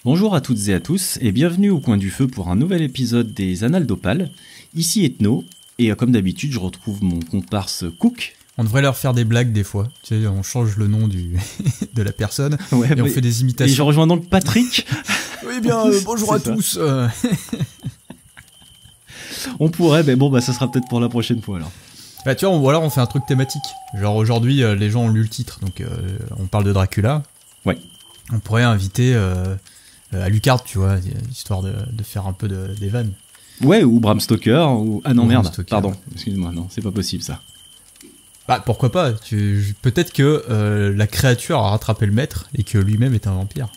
Bonjour à toutes et à tous et bienvenue au Coin du Feu pour un nouvel épisode des Annales d'Opale. Ici Ethno et comme d'habitude je retrouve mon comparse Cook. On devrait leur faire des blagues des fois, tu sais, on change le nom de la personne et on fait des imitations. Et je rejoins donc Patrick. Oui bien, bonjour à tous. On pourrait, mais bon ça sera peut-être pour la prochaine fois alors. Bah tu vois, ou alors on fait un truc thématique. Genre aujourd'hui les gens ont lu le titre, donc on parle de Dracula. Ouais. On pourrait inviter Alucard, tu vois, histoire de faire un peu des vannes. Ouais, ou Bram Stoker, ou... Ah non, ou merde, Stoker. Pardon, excuse-moi, non, c'est pas possible ça. Bah pourquoi pas, peut-être que la créature a rattrapé le maître et que lui-même est un vampire.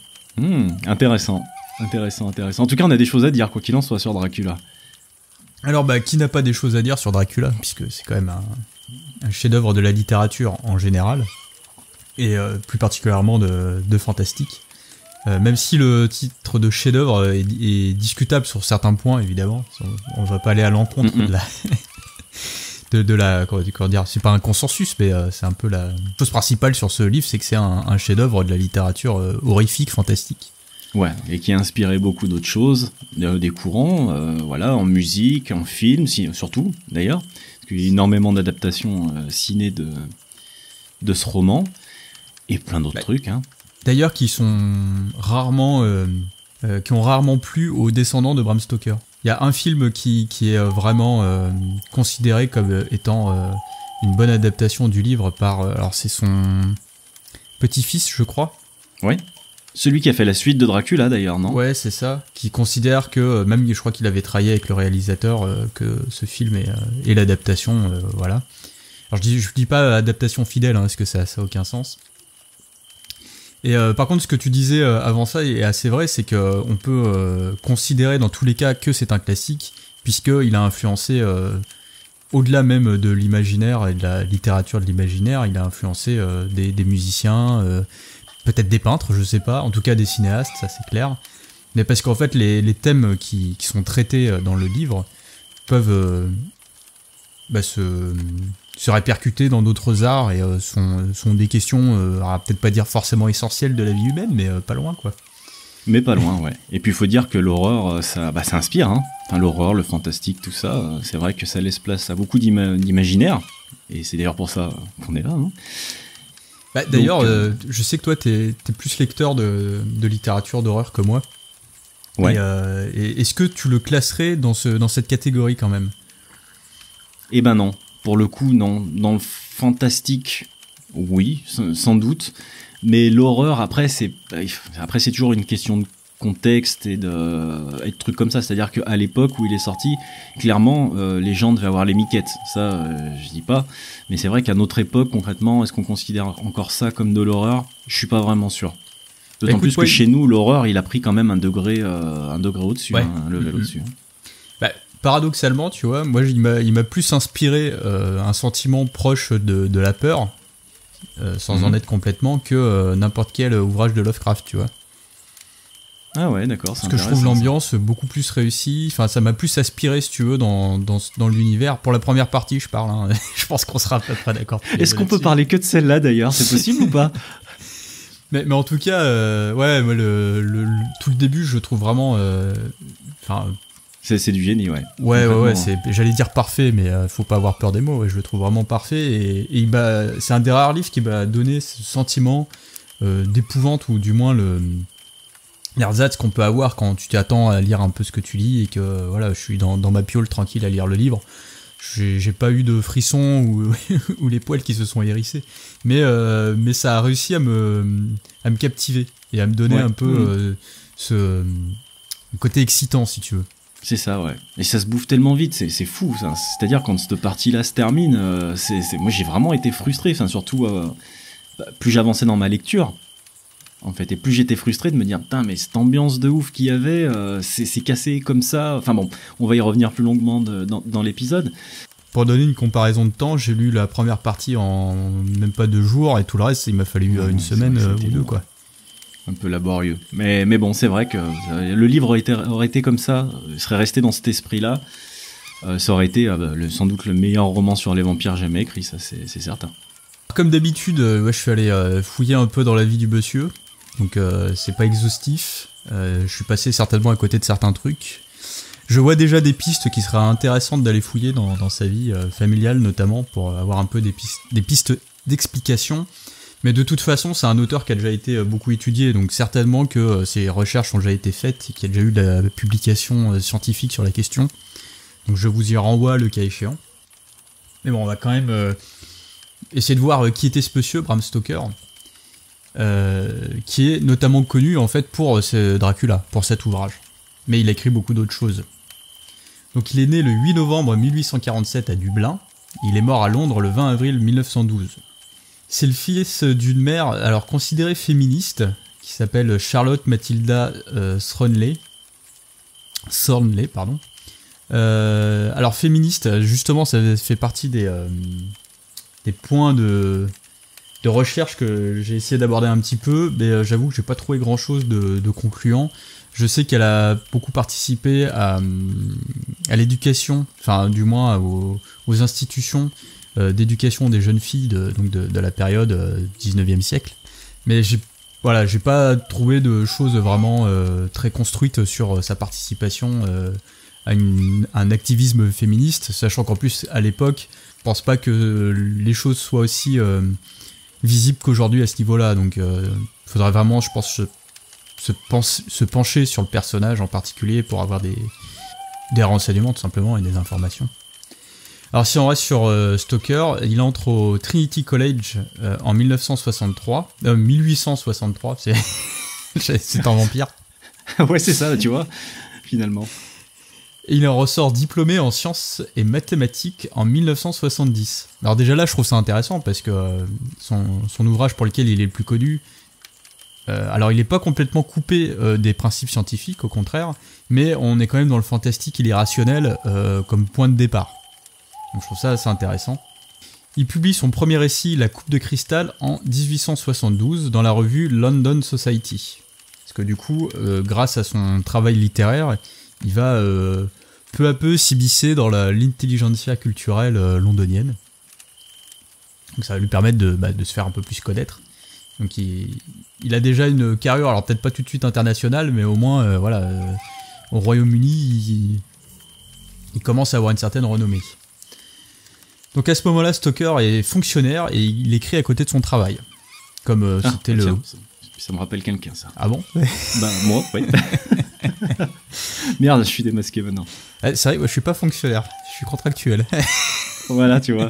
Intéressant. En tout cas, on a des choses à dire, quoi qu'il en soit, sur Dracula. Alors bah, qui n'a pas des choses à dire sur Dracula, puisque c'est quand même un chef-d'œuvre de la littérature en général, et plus particulièrement de fantastique. Même si le titre de chef-d'œuvre est discutable sur certains points, évidemment, on va pas aller à l'encontre de la comment dire, c'est pas un consensus, mais c'est un peu la chose principale sur ce livre, c'est que c'est un chef-d'œuvre de la littérature horrifique, fantastique. Ouais, et qui a inspiré beaucoup d'autres choses, des courants, voilà, en musique, en film, surtout d'ailleurs, parce qu'il y a énormément d'adaptations ciné de ce roman, et plein d'autres trucs, hein. D'ailleurs, qui sont rarement, qui ont rarement plu aux descendants de Bram Stoker. Il y a un film qui est vraiment considéré comme étant une bonne adaptation du livre par, alors c'est son petit-fils, je crois. Ouais. Celui qui a fait la suite de Dracula, d'ailleurs, non ? Ouais, c'est ça. Qui considère que, même je crois qu'il avait travaillé avec le réalisateur, que ce film est l'adaptation, voilà. Alors je dis pas adaptation fidèle, hein, parce que ça a aucun sens. Et par contre, ce que tu disais avant ça est assez vrai, c'est que on peut considérer dans tous les cas que c'est un classique, puisqu'il a influencé, au-delà même de l'imaginaire et de la littérature de l'imaginaire, il a influencé des musiciens, peut-être des peintres, je sais pas, en tout cas des cinéastes, ça c'est clair. Mais parce qu'en fait, les thèmes qui sont traités dans le livre peuvent se répercuter dans d'autres arts et sont des questions, à peut-être pas dire forcément essentielles de la vie humaine, mais pas loin, quoi. Mais pas loin, ouais. Et puis il faut dire que l'horreur, ça inspire, hein. Enfin, l'horreur, le fantastique, tout ça, c'est vrai que ça laisse place à beaucoup d'imaginaire, et c'est d'ailleurs pour ça qu'on est là, hein. Bah, d'ailleurs, je sais que toi, t'es plus lecteur de littérature d'horreur que moi. Ouais. Et est-ce que tu le classerais dans cette catégorie quand même ? Eh ben non. Pour le coup, non. Dans le fantastique, oui, sans doute. Mais l'horreur, après, c'est toujours une question de contexte et de trucs comme ça. C'est-à-dire qu'à l'époque où il est sorti, clairement, les gens devaient avoir les miquettes. Ça, je dis pas. Mais c'est vrai qu'à notre époque, concrètement, est-ce qu'on considère encore ça comme de l'horreur ? Je suis pas vraiment sûr. D'autant plus que chez nous, l'horreur, il a pris quand même un degré au-dessus, ouais. Un level au-dessus. Bah, paradoxalement, tu vois, moi, il m'a plus inspiré un sentiment proche de la peur, sans en être complètement, que n'importe quel ouvrage de Lovecraft, tu vois. Ah ouais, d'accord. Parce que je trouve l'ambiance beaucoup plus réussie. Enfin, ça m'a plus aspiré, si tu veux, dans l'univers. Pour la première partie, je parle. Hein. Je pense qu'on sera à peu près d'accord. Est-ce qu'on peut parler que de celle-là, d'ailleurs ? C'est possible ou pas ? Mais en tout cas, ouais, moi, tout le début, je trouve vraiment... c'est du génie, ouais. Ouais, j'allais dire parfait, mais faut pas avoir peur des mots. Ouais, je le trouve vraiment parfait. Et c'est un des rares livres qui m'a donné ce sentiment d'épouvante, ou du moins l'ersatz qu'on peut avoir quand tu t'attends à lire un peu ce que tu lis et que voilà, je suis dans ma piole tranquille à lire le livre. J'ai pas eu de frissons ou les poils qui se sont hérissés, mais ça a réussi à me captiver et à me donner un peu ce côté excitant, si tu veux. C'est ça, ouais. Et ça se bouffe tellement vite, c'est fou, ça. C'est-à-dire quand cette partie-là se termine, moi j'ai vraiment été frustré, enfin surtout plus j'avançais dans ma lecture, en fait, et plus j'étais frustré de me dire putain, mais cette ambiance de ouf qu'il y avait, c'est cassé comme ça. Enfin bon, on va y revenir plus longuement dans l'épisode. Pour donner une comparaison de temps, j'ai lu la première partie en même pas 2 jours, et tout le reste, il m'a fallu une semaine ou 2, quoi. Un peu laborieux. Mais bon, c'est vrai que le livre aurait été comme ça, serait resté dans cet esprit-là, ça aurait été sans doute le meilleur roman sur les vampires jamais écrit, ça c'est certain. Comme d'habitude, je suis allé fouiller un peu dans la vie du monsieur. Donc c'est pas exhaustif. Je suis passé certainement à côté de certains trucs. Je vois déjà des pistes qui seraient intéressantes d'aller fouiller dans sa vie familiale, notamment, pour avoir un peu des pistes d'explication. Mais de toute façon, c'est un auteur qui a déjà été beaucoup étudié, donc certainement que ses recherches ont déjà été faites et qu'il y a déjà eu de la publication scientifique sur la question. Donc je vous y renvoie le cas échéant. Mais bon, on va quand même essayer de voir qui était ce monsieur, Bram Stoker, qui est notamment connu en fait pour Dracula, pour cet ouvrage. Mais il a écrit beaucoup d'autres choses. Donc il est né le 8 novembre 1847 à Dublin. Il est mort à Londres le 20 avril 1912. C'est le fils d'une mère alors considérée féministe, qui s'appelle Charlotte Matilda Thornley. Alors féministe, justement, ça fait partie des points de recherche que j'ai essayé d'aborder un petit peu, mais j'avoue que j'ai pas trouvé grand chose de concluant. Je sais qu'elle a beaucoup participé à l'éducation, enfin du moins aux institutions d'éducation des jeunes filles de la période 19e siècle. Mais j'ai pas trouvé de choses vraiment très construites sur sa participation à un activisme féministe, sachant qu'en plus à l'époque, je pense pas que les choses soient aussi visibles qu'aujourd'hui à ce niveau-là. Donc faudrait vraiment, je pense, se pencher sur le personnage en particulier pour avoir des renseignements tout simplement et des informations. Alors si on reste sur Stoker, il entre au Trinity College en 1863, c'est un vampire. Ouais, c'est ça, tu vois, finalement. Et il en ressort diplômé en sciences et mathématiques en 1970. Alors déjà là, je trouve ça intéressant parce que son ouvrage pour lequel il est le plus connu, alors il n'est pas complètement coupé des principes scientifiques, au contraire, mais on est quand même dans le fantastique et l'irrationnel comme point de départ. Donc je trouve ça assez intéressant. Il publie son premier récit, La Coupe de Cristal, en 1872 dans la revue London Society. Parce que du coup, grâce à son travail littéraire, il va peu à peu s'immiscer dans l'intelligentsia culturelle londonienne. Donc ça va lui permettre de se faire un peu plus connaître. Donc il a déjà une carrure, alors peut-être pas tout de suite internationale, mais au moins au Royaume-Uni, il commence à avoir une certaine renommée. Donc à ce moment-là, Stoker est fonctionnaire et il écrit à côté de son travail. Comme c'était le... Tiens, ça me rappelle quelqu'un, ça. Ah bon? Bah moi, oui. Merde, je suis démasqué maintenant. C'est vrai, moi je suis pas fonctionnaire, je suis contractuel. Voilà, tu vois.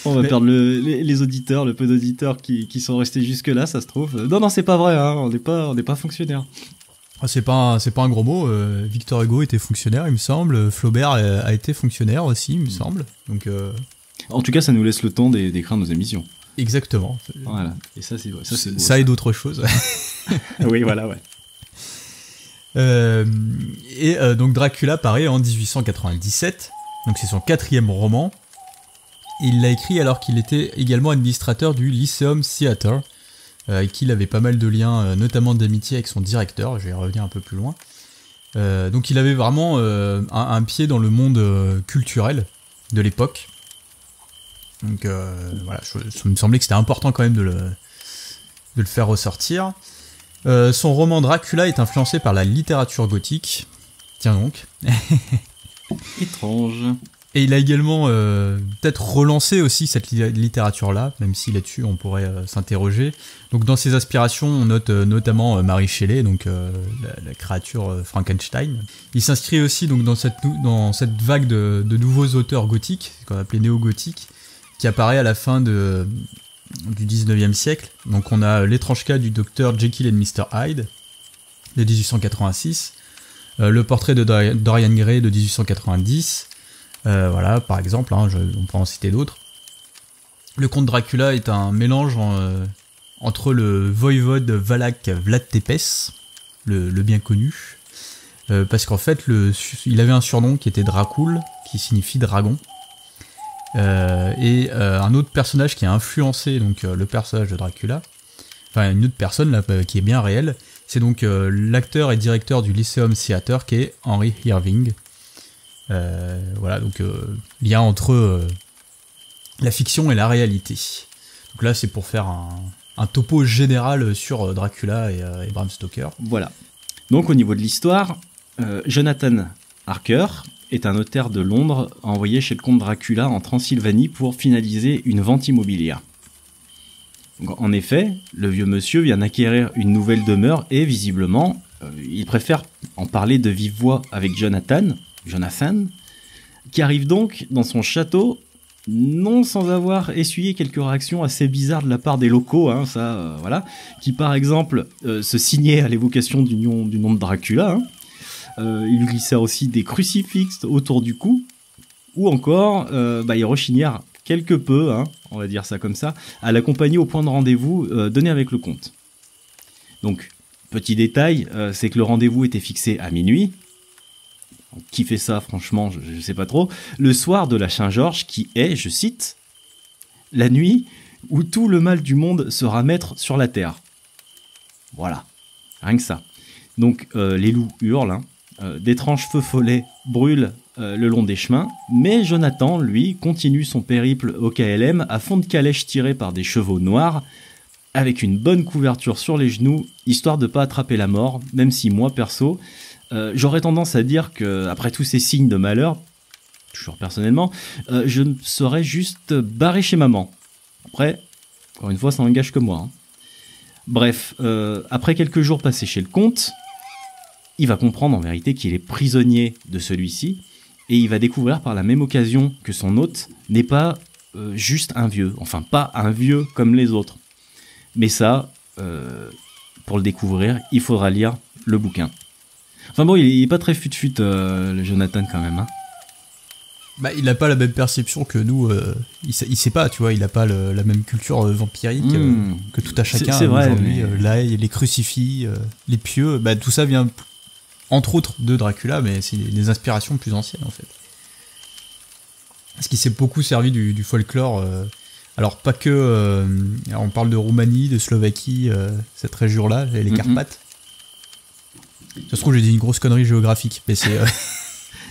On va perdre les auditeurs, le peu d'auditeurs qui sont restés jusque-là, ça se trouve. Non, c'est pas vrai, hein, on n'est pas fonctionnaire. C'est pas un gros mot. Victor Hugo était fonctionnaire, il me semble. Flaubert a été fonctionnaire aussi, il me semble. Donc, en tout cas, ça nous laisse le temps d'écrire nos émissions. Exactement. Voilà. Et ça, c'est beau, ça et d'autres choses. Oui, voilà, ouais. Donc Dracula paraît en 1897. Donc c'est son 4e roman. Il l'a écrit alors qu'il était également administrateur du Lyceum Theatre, avec qui il avait pas mal de liens, notamment d'amitié avec son directeur. Je vais y revenir un peu plus loin. Donc il avait vraiment un pied dans le monde culturel de l'époque. Donc voilà, ça me semblait que c'était important quand même de le faire ressortir. Son roman Dracula est influencé par la littérature gothique. Tiens donc. Étrange. Et il a également peut-être relancé aussi cette littérature-là, même si là-dessus on pourrait s'interroger. Donc dans ses aspirations, on note notamment Mary Shelley, donc la créature Frankenstein. Il s'inscrit aussi donc dans cette vague de nouveaux auteurs gothiques, qu'on appelait néo-gothiques, qui apparaît à la fin du 19e siècle. Donc on a L'étrange cas du docteur Jekyll and Mr. Hyde de 1886, Le portrait de Dorian Gray de 1890, voilà par exemple, hein, on peut en citer d'autres. Le comte Dracula est un mélange entre le voïvode Valak Vlad Tepes, le bien connu, parce qu'en fait il avait un surnom qui était Dracul, qui signifie dragon. Et un autre personnage qui a influencé donc le personnage de Dracula, enfin une autre personne là, qui est bien réelle, c'est donc l'acteur et directeur du Lyceum Theatre qui est Henry Irving. Voilà, donc lien entre la fiction et la réalité. Donc là c'est pour faire un topo général sur Dracula et Bram Stoker. Voilà. Donc au niveau de l'histoire, Jonathan Harker est un notaire de Londres envoyé chez le comte Dracula en Transylvanie pour finaliser une vente immobilière. Donc, en effet, le vieux monsieur vient d'acquérir une nouvelle demeure et visiblement, il préfère en parler de vive voix avec Jonathan, qui arrive donc dans son château, non sans avoir essuyé quelques réactions assez bizarres de la part des locaux, voilà, qui par exemple se signaient à l'évocation du nom de Dracula. Il lui glissait aussi des crucifixes autour du cou, ou encore, il rechignèrent quelque peu, on va dire ça comme ça, à l'accompagner au point de rendez-vous donné avec le comte. Donc, petit détail, c'est que le rendez-vous était fixé à minuit. Qui fait ça, franchement, je sais pas trop. Le soir de la Saint-Georges, qui est, je cite, « la nuit où tout le mal du monde sera maître sur la terre ». Voilà, rien que ça. Donc, les loups hurlent, d'étranges feux follets brûlent le long des chemins, mais Jonathan, lui, continue son périple au KLM à fond de calèche tiré par des chevaux noirs, avec une bonne couverture sur les genoux, histoire de pas attraper la mort, même si moi, perso, j'aurais tendance à dire que, après tous ces signes de malheur, toujours personnellement, je me serais juste barré chez maman. Après, encore une fois, ça n'engage que moi. Bref, après quelques jours passés chez le comte, il va comprendre en vérité qu'il est prisonnier de celui-ci, et il va découvrir par la même occasion que son hôte n'est pas juste un vieux, enfin pas un vieux comme les autres. Mais ça, pour le découvrir, il faudra lire le bouquin. Enfin bon, il est pas très fut-fut, le Jonathan, quand même. Il a pas la même perception que nous. Il sait pas, tu vois, il a pas la même culture vampirique que tout à chacun. C'est vrai, aujourd'hui. Là, il y a les crucifix, les pieux, tout ça vient, entre autres, de Dracula, mais c'est des inspirations plus anciennes, en fait. Parce qu'il s'est beaucoup servi du folklore. Alors, pas que... on parle de Roumanie, de Slovaquie, cette région-là, les Carpates. Ça se trouve, j'ai dit une grosse connerie géographique, mais c'est...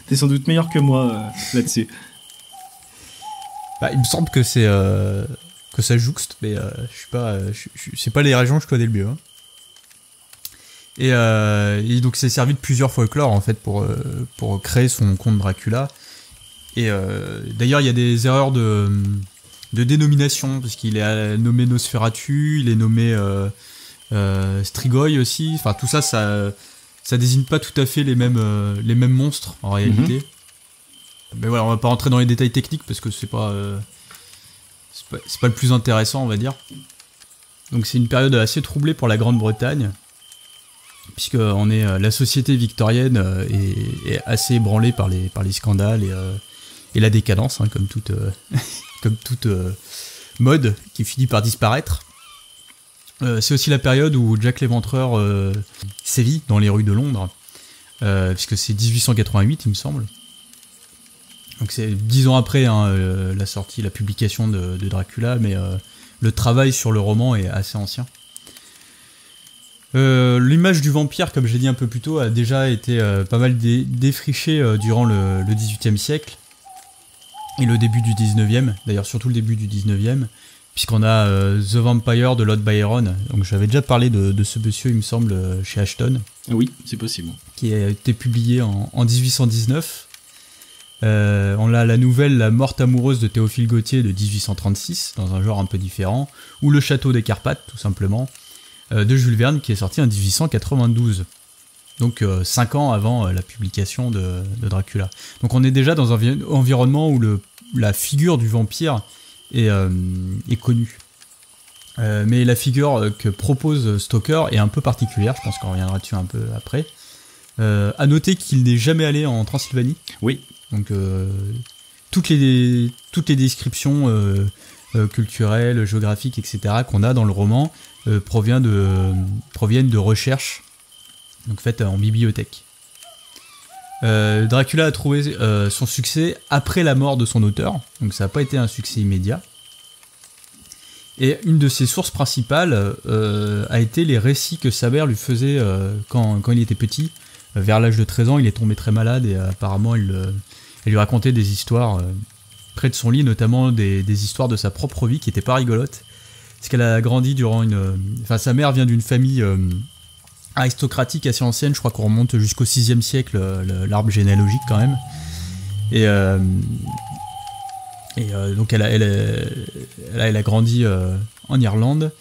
T'es sans doute meilleur que moi là-dessus. Il me semble que c'est que ça jouxte, mais je suis pas, c'est pas les régions que je connais le mieux. Et donc c'est servi de plusieurs folklores en fait pour créer son conte Dracula. Et d'ailleurs il y a des erreurs de dénomination parce qu'il est nommé Nosferatu, il est nommé Strigoi aussi. Enfin tout ça, ça désigne pas tout à fait les mêmes monstres en réalité. Mais voilà, on va pas rentrer dans les détails techniques parce que c'est pas le plus intéressant, on va dire. Donc c'est une période assez troublée pour la Grande-Bretagne, puisque la société victorienne est assez ébranlée par les scandales et la décadence, comme toute mode qui finit par disparaître. C'est aussi la période où Jack l'Éventreur sévit dans les rues de Londres, puisque c'est 1888 il me semble. Donc c'est 10 ans après la publication de Dracula, mais le travail sur le roman est assez ancien. L'image du vampire, comme j'ai dit un peu plus tôt, a déjà été pas mal défrichée durant le XVIIIe siècle et le début du XIXe, d'ailleurs surtout le début du XIXe, puisqu'on a The Vampire de Lord Byron. Donc j'avais déjà parlé de ce monsieur, il me semble, chez Ashton. Oui, c'est possible. Qui a été publié en 1819. On a la nouvelle La Morte amoureuse de Théophile Gautier de 1836, dans un genre un peu différent, ou Le Château des Carpates, tout simplement, de Jules Verne, qui est sorti en 1892. Donc 5 ans avant la publication de Dracula. Donc on est déjà dans un environnement où la figure du vampire est connue. Mais la figure que propose Stoker est un peu particulière, je pense qu'on reviendra dessus un peu après. À noter qu'il n'est jamais allé en Transylvanie. Oui. Donc toutes les descriptions culturelles, géographiques, etc. qu'on a dans le roman proviennent de recherches donc faites en bibliothèque. Dracula a trouvé son succès après la mort de son auteur, donc ça n'a pas été un succès immédiat. Et une de ses sources principales a été les récits que sa mère lui faisait quand il était petit. Vers l'âge de 13 ans, il est tombé très malade et apparemment elle lui racontait des histoires près de son lit, notamment des histoires de sa propre vie qui n'étaient pas rigolotes. parce qu'elle a grandi durant enfin, sa mère vient d'une famille aristocratique assez ancienne, je crois qu'on remonte jusqu'au 6e siècle, l'arbre généalogique quand même. Et donc elle a grandi en Irlande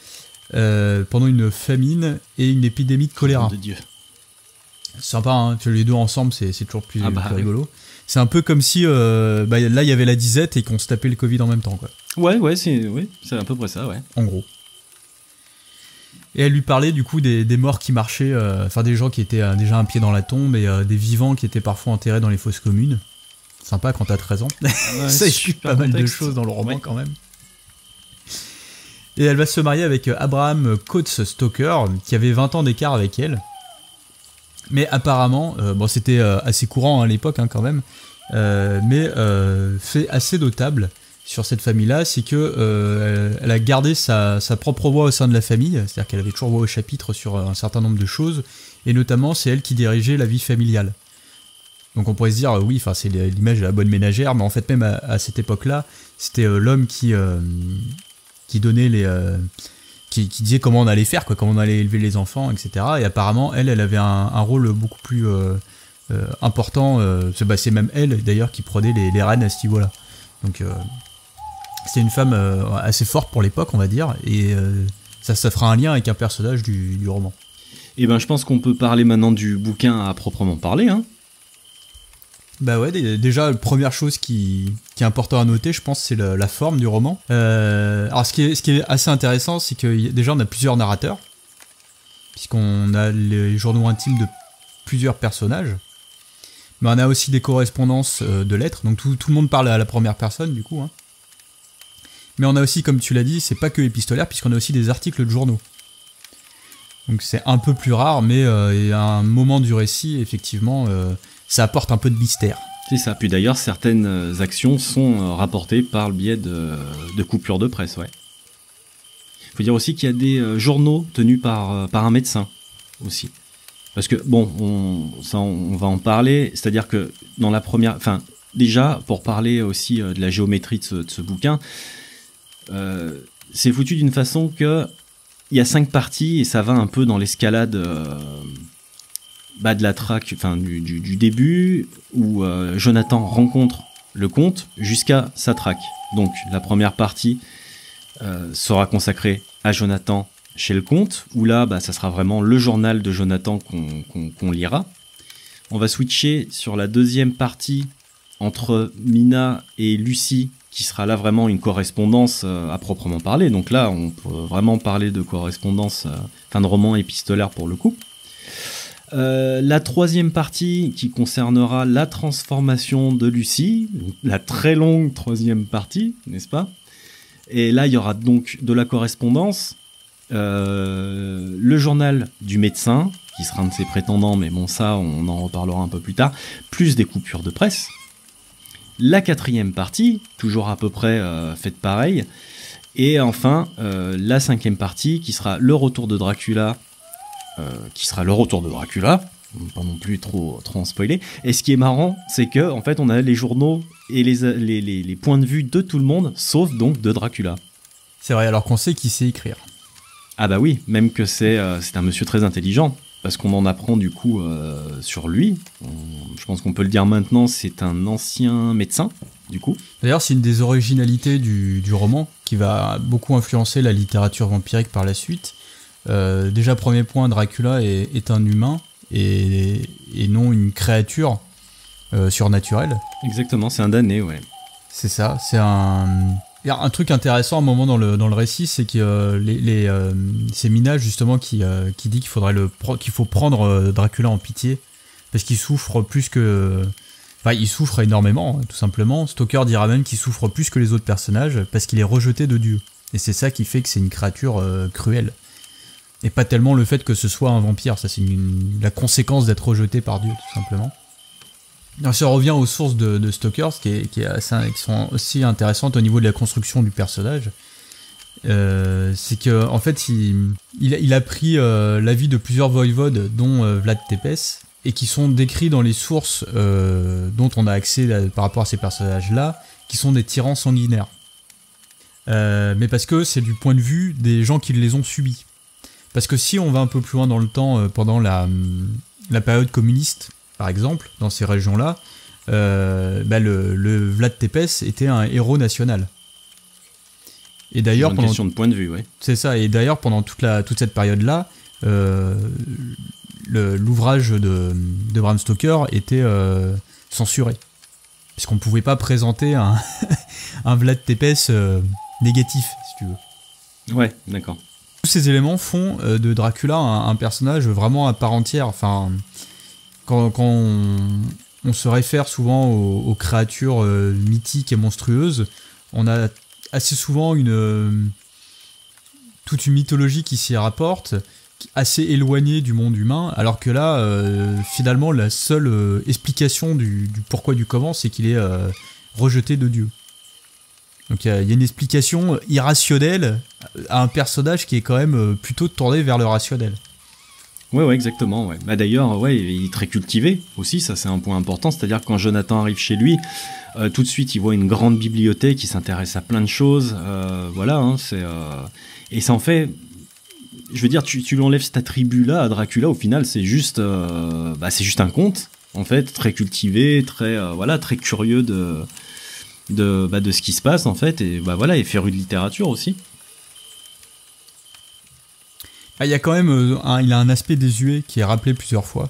pendant une famine et une épidémie de choléra. De Dieu. C'est sympa, hein, les deux ensemble, c'est toujours plus rigolo. C'est un peu comme si là il y avait la disette et qu'on se tapait le Covid en même temps, quoi. Ouais, c'est à peu près ça, ouais. En gros. Et elle lui parlait du coup des morts qui marchaient, enfin des gens qui étaient déjà un pied dans la tombe et des vivants qui étaient parfois enterrés dans les fosses communes. Sympa quand t'as 13 ans. Ouais, ça explique pas mal de choses dans le roman quand même. Et elle va se marier avec Abraham Coates Stoker, qui avait 20 ans d'écart avec elle. Mais apparemment, bon c'était assez courant à l'époque quand même, mais fait assez notable sur cette famille-là, c'est que elle a gardé sa propre voix au sein de la famille, c'est-à-dire qu'elle avait toujours voix au chapitre sur un certain nombre de choses, et notamment c'est elle qui dirigeait la vie familiale. Donc on pourrait se dire, oui, enfin c'est l'image de la bonne ménagère, mais en fait même à cette époque-là, c'était l'homme qui donnait qui disait comment on allait faire, quoi, comment on allait élever les enfants, etc. Et apparemment, elle avait un rôle beaucoup plus important. C'est même elle, d'ailleurs, qui prenait les rênes à ce niveau-là. Donc c'est une femme assez forte pour l'époque, on va dire, et ça fera un lien avec un personnage du roman. Et ben, je pense qu'on peut parler maintenant du bouquin à proprement parler, hein. Bah ouais, déjà, la première chose qui est important à noter, je pense, c'est la forme du roman. Alors, ce qui est assez intéressant, c'est que déjà, on a plusieurs narrateurs, puisqu'on a les journaux intimes de plusieurs personnages, mais on a aussi des correspondances de lettres, donc tout le monde parle à la première personne, du coup. Hein. Mais on a aussi, comme tu l'as dit, c'est pas que épistolaire, puisqu'on a aussi des articles de journaux. Donc c'est un peu plus rare, mais à un moment du récit, effectivement... ça apporte un peu de mystère. C'est ça. Puis d'ailleurs, certaines actions sont rapportées par le biais de coupures de presse, ouais. Il faut dire aussi qu'il y a des journaux tenus par un médecin, aussi. Parce que, bon, on va en parler, c'est-à-dire que dans la première... Enfin, déjà, pour parler aussi de la géométrie de ce bouquin, c'est foutu d'une façon que il y a 5 parties et ça va un peu dans l'escalade... de la traque, enfin du début où Jonathan rencontre le comte jusqu'à sa traque. Donc la première partie sera consacrée à Jonathan chez le comte, où là ça sera vraiment le journal de Jonathan qu'on lira. On va switcher sur la deuxième partie entre Mina et Lucie, qui sera là vraiment une correspondance à proprement parler. Donc là on peut vraiment parler de correspondance, de roman épistolaire pour le coup. La troisième partie qui concernera la transformation de Lucie, la très longue troisième partie, n'est-ce pas? Et là, il y aura donc de la correspondance, le journal du médecin, qui sera un de ses prétendants, mais bon, ça, on en reparlera un peu plus tard, plus des coupures de presse. La quatrième partie, toujours à peu près faite pareil. Et enfin, la cinquième partie, qui sera le retour de Dracula, pas non plus trop en spoiler. Et ce qui est marrant, c'est que en fait, on a les journaux et les points de vue de tout le monde, sauf donc de Dracula. C'est vrai, alors qu'on sait qu'il sait écrire. Ah bah oui, même que c'est un monsieur très intelligent, parce qu'on en apprend du coup sur lui. Je pense qu'on peut le dire maintenant, c'est un ancien médecin, du coup. D'ailleurs, c'est une des originalités du roman, qui va beaucoup influencer la littérature vampirique par la suite. Déjà, premier point, Dracula est un humain et non une créature surnaturelle. Exactement, c'est un damné, ouais. C'est ça, c'est Il y a un truc intéressant à un moment dans le récit, c'est que c'est Mina justement qui dit qu'il faut prendre Dracula en pitié, parce qu'il souffre plus que... Enfin, il souffre énormément, tout simplement. Stoker dira même qu'il souffre plus que les autres personnages, parce qu'il est rejeté de Dieu. Et c'est ça qui fait que c'est une créature cruelle. Et pas tellement le fait que ce soit un vampire, ça c'est la conséquence d'être rejeté par Dieu, tout simplement. Alors, ça revient aux sources de Stoker, qui sont aussi intéressantes au niveau de la construction du personnage. C'est que en fait, il a pris l'avis de plusieurs voïvodes, dont Vlad Tepes, et qui sont décrits dans les sources dont on a accès par rapport à ces personnages-là, qui sont des tyrans sanguinaires. mais parce que c'est du point de vue des gens qui les ont subis. Parce que si on va un peu plus loin dans le temps, pendant la période communiste, par exemple, dans ces régions-là, le Vlad Tepes était un héros national. Et d'ailleurs, c'est une question de point de vue, ouais. C'est ça. Et d'ailleurs, pendant toute cette période-là, l'ouvrage de Bram Stoker était censuré, puisqu'on ne pouvait pas présenter un Vlad Tepes négatif, si tu veux. Ouais, d'accord. Tous ces éléments font de Dracula un personnage vraiment à part entière. Enfin, quand on se réfère souvent aux créatures mythiques et monstrueuses, on a assez souvent toute une mythologie qui s'y rapporte, assez éloignée du monde humain, alors que là, finalement, la seule explication du pourquoi du comment, c'est qu'il est rejeté de Dieu. Donc il y a une explication irrationnelle à un personnage qui est quand même plutôt tourné vers le rationnel. Ouais, exactement. Ouais. Bah, d'ailleurs, ouais, il est très cultivé aussi, ça c'est un point important, c'est-à-dire que quand Jonathan arrive chez lui, tout de suite il voit une grande bibliothèque, il s'intéresse à plein de choses, voilà, hein, et ça en fait, je veux dire, tu lui enlèves cet attribut-là à Dracula, au final c'est juste un conte, en fait, très cultivé, très curieux de ce qui se passe en fait, et voilà, et féru de littérature aussi. Il y a quand même il a un aspect désuet qui est rappelé plusieurs fois,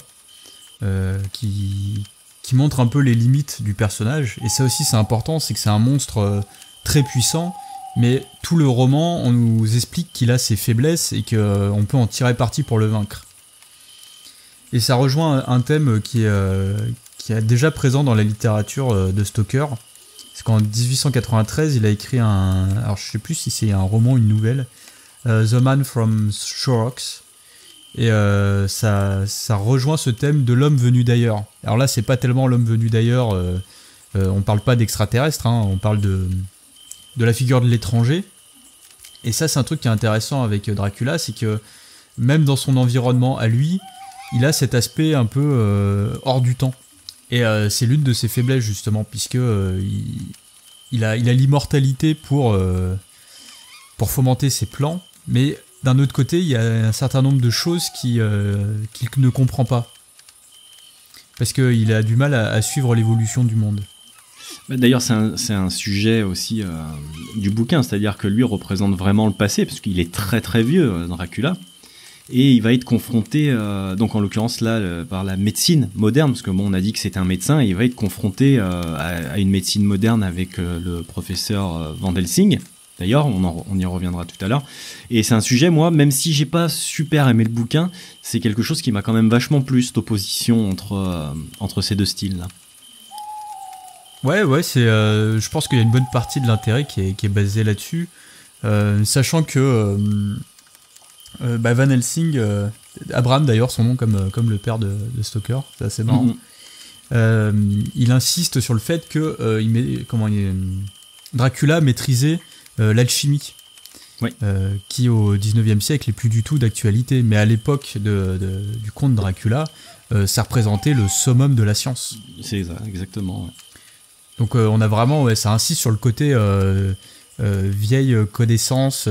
qui montre un peu les limites du personnage, et ça aussi c'est important, c'est que c'est un monstre très puissant, mais tout le roman on nous explique qu'il a ses faiblesses et qu'on peut en tirer parti pour le vaincre. Et ça rejoint un thème qui est déjà présent dans la littérature de Stoker. C'est qu'en 1893, il a écrit alors je sais plus si c'est un roman ou une nouvelle, The Man from Shorrocks, et ça rejoint ce thème de l'homme venu d'ailleurs. Alors là, c'est pas tellement l'homme venu d'ailleurs, on parle pas d'extraterrestre, hein, on parle de la figure de l'étranger. Et ça, c'est un truc qui est intéressant avec Dracula, c'est que même dans son environnement à lui, il a cet aspect un peu hors du temps. Et c'est l'une de ses faiblesses justement, puisque il a l'immortalité pour fomenter ses plans, mais d'un autre côté, il y a un certain nombre de choses qu'il ne comprend pas, parce qu'il a du mal à suivre l'évolution du monde. D'ailleurs, c'est un sujet aussi du bouquin, c'est-à-dire que lui représente vraiment le passé, parce qu'il est très très vieux, Dracula. Et il va être confronté, donc en l'occurrence là, par la médecine moderne, parce que bon, on a dit que c'était un médecin, et il va être confronté à une médecine moderne avec le professeur Van Helsing. D'ailleurs, on y reviendra tout à l'heure. Et c'est un sujet, moi, même si j'ai pas super aimé le bouquin, c'est quelque chose qui m'a quand même vachement plu, cette opposition entre ces deux styles-là. Ouais, c'est. Je pense qu'il y a une bonne partie de l'intérêt qui est basée là-dessus, sachant que Van Helsing, Abraham d'ailleurs, son nom comme le père de Stoker, c'est assez marrant. Il insiste sur le fait que Dracula maîtrisait l'alchimie, oui. Qui au 19e siècle est plus du tout d'actualité, mais à l'époque du conte Dracula, ça représentait le summum de la science. C'est ça, exactement. Ouais. Donc on a vraiment, ça insiste sur le côté vieille connaissance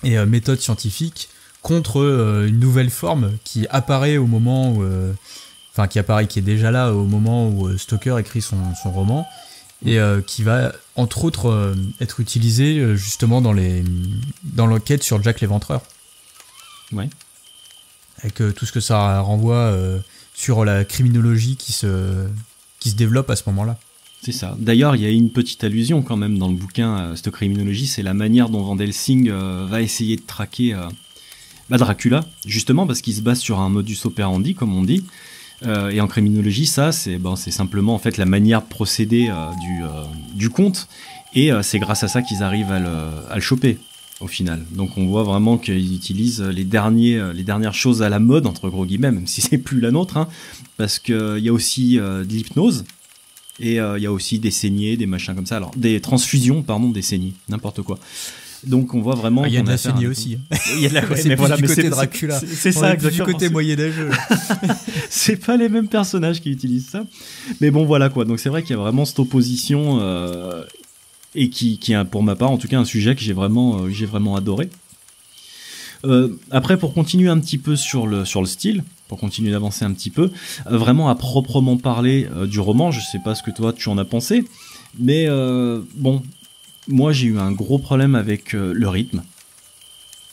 et méthode scientifique contre une nouvelle forme qui apparaît au moment où, qui est déjà là au moment où Stoker écrit son roman, et qui va entre autres être utilisé justement dans l'enquête sur Jack l'Éventreur. Ouais. Avec tout ce que ça renvoie sur la criminologie qui se développe à ce moment-là. C'est ça. D'ailleurs, il y a une petite allusion quand même dans le bouquin à cette criminologie, c'est la manière dont Van Helsing va essayer de traquer Dracula, justement parce qu'il se base sur un modus operandi, comme on dit. Et en criminologie, ça, c'est simplement en fait la manière de procéder du conte, et c'est grâce à ça qu'ils arrivent à le choper au final. Donc on voit vraiment qu'ils utilisent les dernières choses à la mode, entre gros guillemets, même si c'est plus la nôtre, hein, parce qu'il y a aussi de l'hypnose, et il y a aussi des saignées, des machins comme ça, alors des transfusions, des saignées, n'importe quoi. Donc on voit vraiment. Il y a de la saignée aussi. Il y a de la mais voilà, du côté Dracula. C'est ça, exactement. Du côté moyenâgeux. C'est pas les mêmes personnages qui utilisent ça. Mais bon, voilà quoi. Donc c'est vrai qu'il y a vraiment cette opposition et qui a pour ma part en tout cas un sujet que j'ai vraiment adoré. Après, pour continuer un petit peu sur le style, pour continuer d'avancer un petit peu, vraiment à proprement parler du roman, je sais pas ce que toi tu en as pensé, mais bon, moi j'ai eu un gros problème avec le rythme.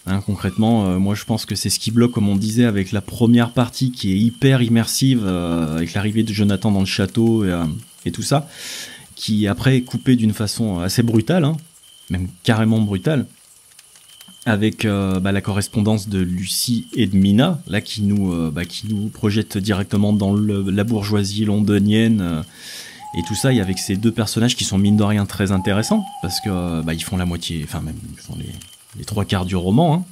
Hein, concrètement, moi je pense que c'est ce qui bloque, comme on disait, avec la première partie qui est hyper immersive, avec l'arrivée de Jonathan dans le château et tout ça, qui après est coupé d'une façon assez brutale, hein, même carrément brutale, avec la correspondance de Lucie et de Mina, là qui nous projette directement dans la bourgeoisie londonienne et tout ça, et avec ces deux personnages qui sont mine de rien très intéressants, parce que ils font la moitié, enfin même ils font les trois quarts du roman, hein.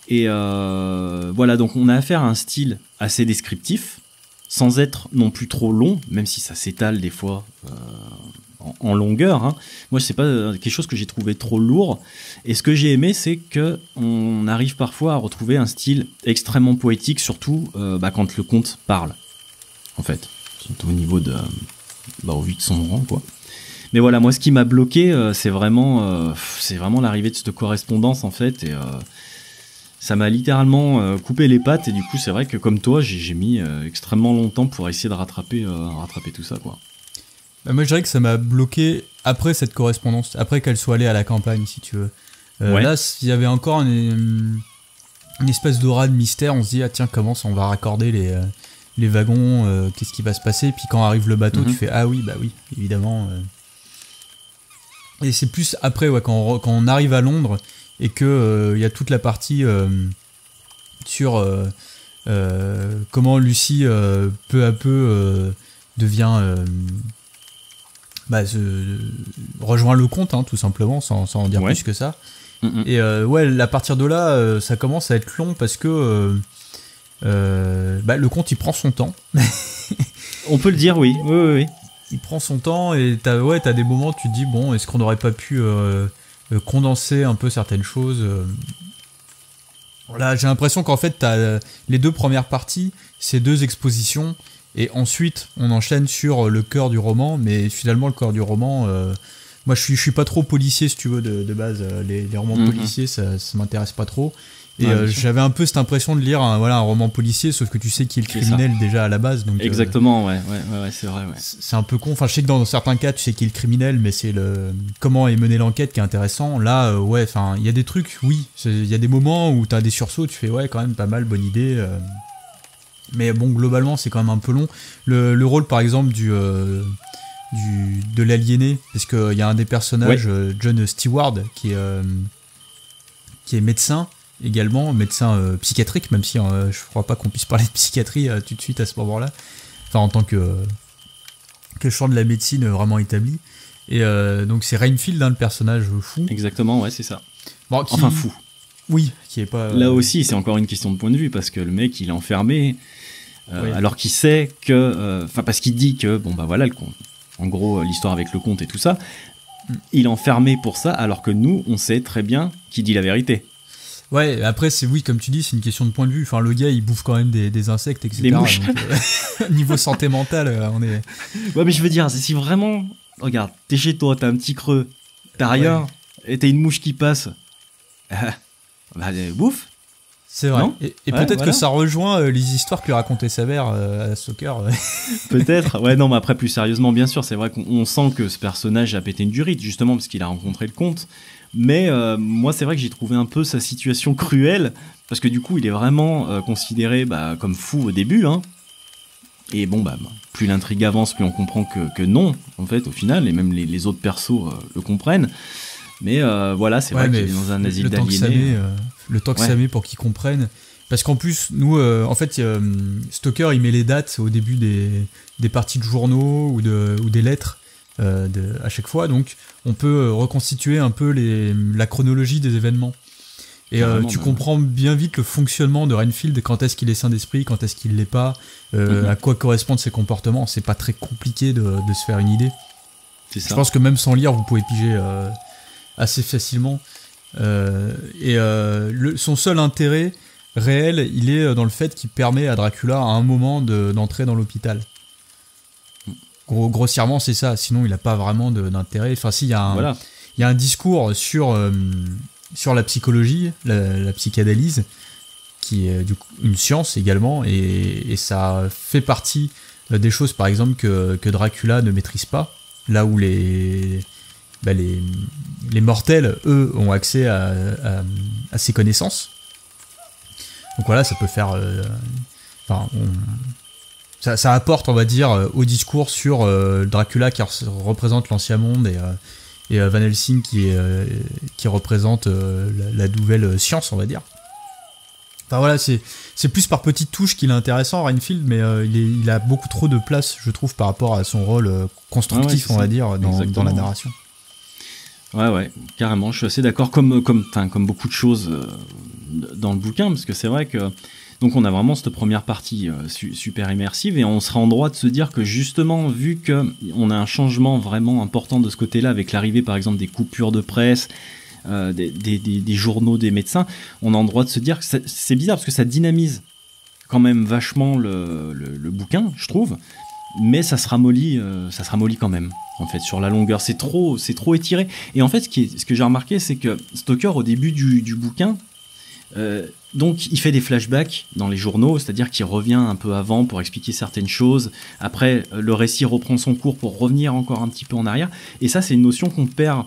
Et voilà, donc on a affaire à un style assez descriptif, sans être non plus trop long, même si ça s'étale des fois en longueur, hein. Moi c'est pas quelque chose que j'ai trouvé trop lourd, et ce que j'ai aimé c'est que on arrive parfois à retrouver un style extrêmement poétique, surtout quand le conte parle, en fait, surtout au niveau de au vu de son rang, quoi. Mais voilà, moi ce qui m'a bloqué c'est vraiment l'arrivée de cette correspondance, en fait, et ça m'a littéralement coupé les pattes, et du coup c'est vrai que comme toi j'ai mis extrêmement longtemps pour essayer de rattraper tout ça, quoi. Moi je dirais que ça m'a bloqué après cette correspondance, après qu'elle soit allée à la campagne, si tu veux. Ouais. Là, s'il y avait encore une espèce d'aura de mystère, on se dit, ah tiens, comment on va raccorder les wagons, qu'est-ce qui va se passer, puis quand arrive le bateau, tu fais, ah oui, bah oui, évidemment. Et c'est plus après, ouais, quand on arrive à Londres, et que y a toute la partie sur comment Lucie peu à peu devient rejoint le comte, hein, tout simplement, sans en dire plus que ça. Et à partir de là ça commence à être long, parce que le comte il prend son temps. On peut le dire, oui. Il prend son temps, et t'as des moments où tu te dis, bon, est-ce qu'on n'aurait pas pu condenser un peu certaines choses. Voilà, j'ai l'impression qu'en fait t'as les deux premières parties, c'est deux expositions, et ensuite on enchaîne sur le cœur du roman, mais finalement le cœur du roman, moi je suis pas trop policier, si tu veux, de base, les romans policiers ça m'intéresse pas trop, et j'avais un peu cette impression de lire un roman policier, sauf que tu sais qui est le criminel déjà à la base, donc exactement, ouais, c'est vrai, ouais. C'est un peu con, enfin je sais que dans certains cas tu sais qui est le criminel, mais c'est comment est menée l'enquête qui est intéressant. Là enfin il y a des trucs, oui, il y a des moments où t'as des sursauts, tu fais ouais, quand même pas mal, bonne idée, mais bon, globalement c'est quand même un peu long. Le rôle par exemple de l'aliéné, parce qu'il y a un des personnages, John Stewart, qui est médecin également, médecin psychiatrique, même si je crois pas qu'on puisse parler de psychiatrie tout de suite à ce moment-là, enfin en tant que champ de la médecine vraiment établi. Et donc c'est Renfield, hein, le personnage fou. Exactement, ouais, c'est ça. Bon, enfin fou. Oui, qui est pas. Là aussi, c'est encore une question de point de vue, parce que le mec il est enfermé, alors qu'il sait que, parce qu'il dit que voilà, en gros l'histoire avec le comte et tout ça, il est enfermé pour ça, alors que nous on sait très bien qu'il dit la vérité. Ouais, après, comme tu dis, c'est une question de point de vue. Enfin, le gars, il bouffe quand même des insectes, etc. Des mouches. Donc, niveau santé mentale, on est... Ouais, mais je veux dire, si vraiment... Regarde, t'es chez toi, t'as un petit creux, t'as rien, et t'as une mouche qui passe. Bouffe. C'est vrai. Non, et peut-être que ça rejoint les histoires que lui racontait sa mère à Stoker. Peut-être. Ouais, non, mais après, plus sérieusement, bien sûr, c'est vrai qu'on sent que ce personnage a pété une durite, justement, parce qu'il a rencontré le comte. Mais moi c'est vrai que j'ai trouvé un peu sa situation cruelle, parce que du coup il est vraiment considéré comme fou au début, hein. Et plus l'intrigue avance, plus on comprend que non, en fait, au final, et même les autres persos le comprennent. Mais voilà, c'est vrai qu'il est dans un asile d'aliénés. Le temps que ça met pour qu'ils comprennent. Parce qu'en plus, nous, en fait, Stoker il met les dates au début des parties de journaux ou des lettres. À chaque fois, donc on peut reconstituer un peu la chronologie des événements, et tu comprends bien vite le fonctionnement de Renfield, quand est-ce qu'il est sain d'esprit, quand est-ce qu'il l'est pas, à quoi correspondent ses comportements. C'est pas très compliqué de se faire une idée. C'est ça. Je pense que même sans lire vous pouvez piger assez facilement, son seul intérêt réel, il est dans le fait qu'il permet à Dracula à un moment d'entrer dans l'hôpital. Grossièrement, c'est ça. Sinon, il a pas vraiment d'intérêt. Enfin, si, il y a un discours sur la psychologie, la psychanalyse, qui est du coup une science également, et ça fait partie des choses, par exemple, que Dracula ne maîtrise pas, là où les mortels, eux, ont accès à ces connaissances. Donc voilà, ça peut faire... ça apporte, on va dire, au discours sur Dracula qui représente l'Ancien Monde et Van Helsing qui représente la nouvelle science, on va dire. Enfin voilà, c'est plus par petites touches qu'il est intéressant, Renfield, mais il a beaucoup trop de place, je trouve, par rapport à son rôle constructif, on va dire, dans la narration. Ouais, carrément, je suis assez d'accord, comme beaucoup de choses dans le bouquin, parce que c'est vrai que donc on a vraiment cette première partie super immersive, et on sera en droit de se dire que justement, vu que on a un changement vraiment important de ce côté-là, avec l'arrivée par exemple des coupures de presse, des journaux des médecins, on a en droit de se dire que c'est bizarre, parce que ça dynamise quand même vachement le bouquin, je trouve, mais ça se ramollit quand même, en fait, sur la longueur. C'est trop étiré. Et en fait, ce que j'ai remarqué, c'est que Stoker, au début du bouquin, donc il fait des flashbacks dans les journaux, c'est-à-dire qu'il revient un peu avant pour expliquer certaines choses. Après, le récit reprend son cours pour revenir encore un petit peu en arrière. Et ça, c'est une notion qu'on perd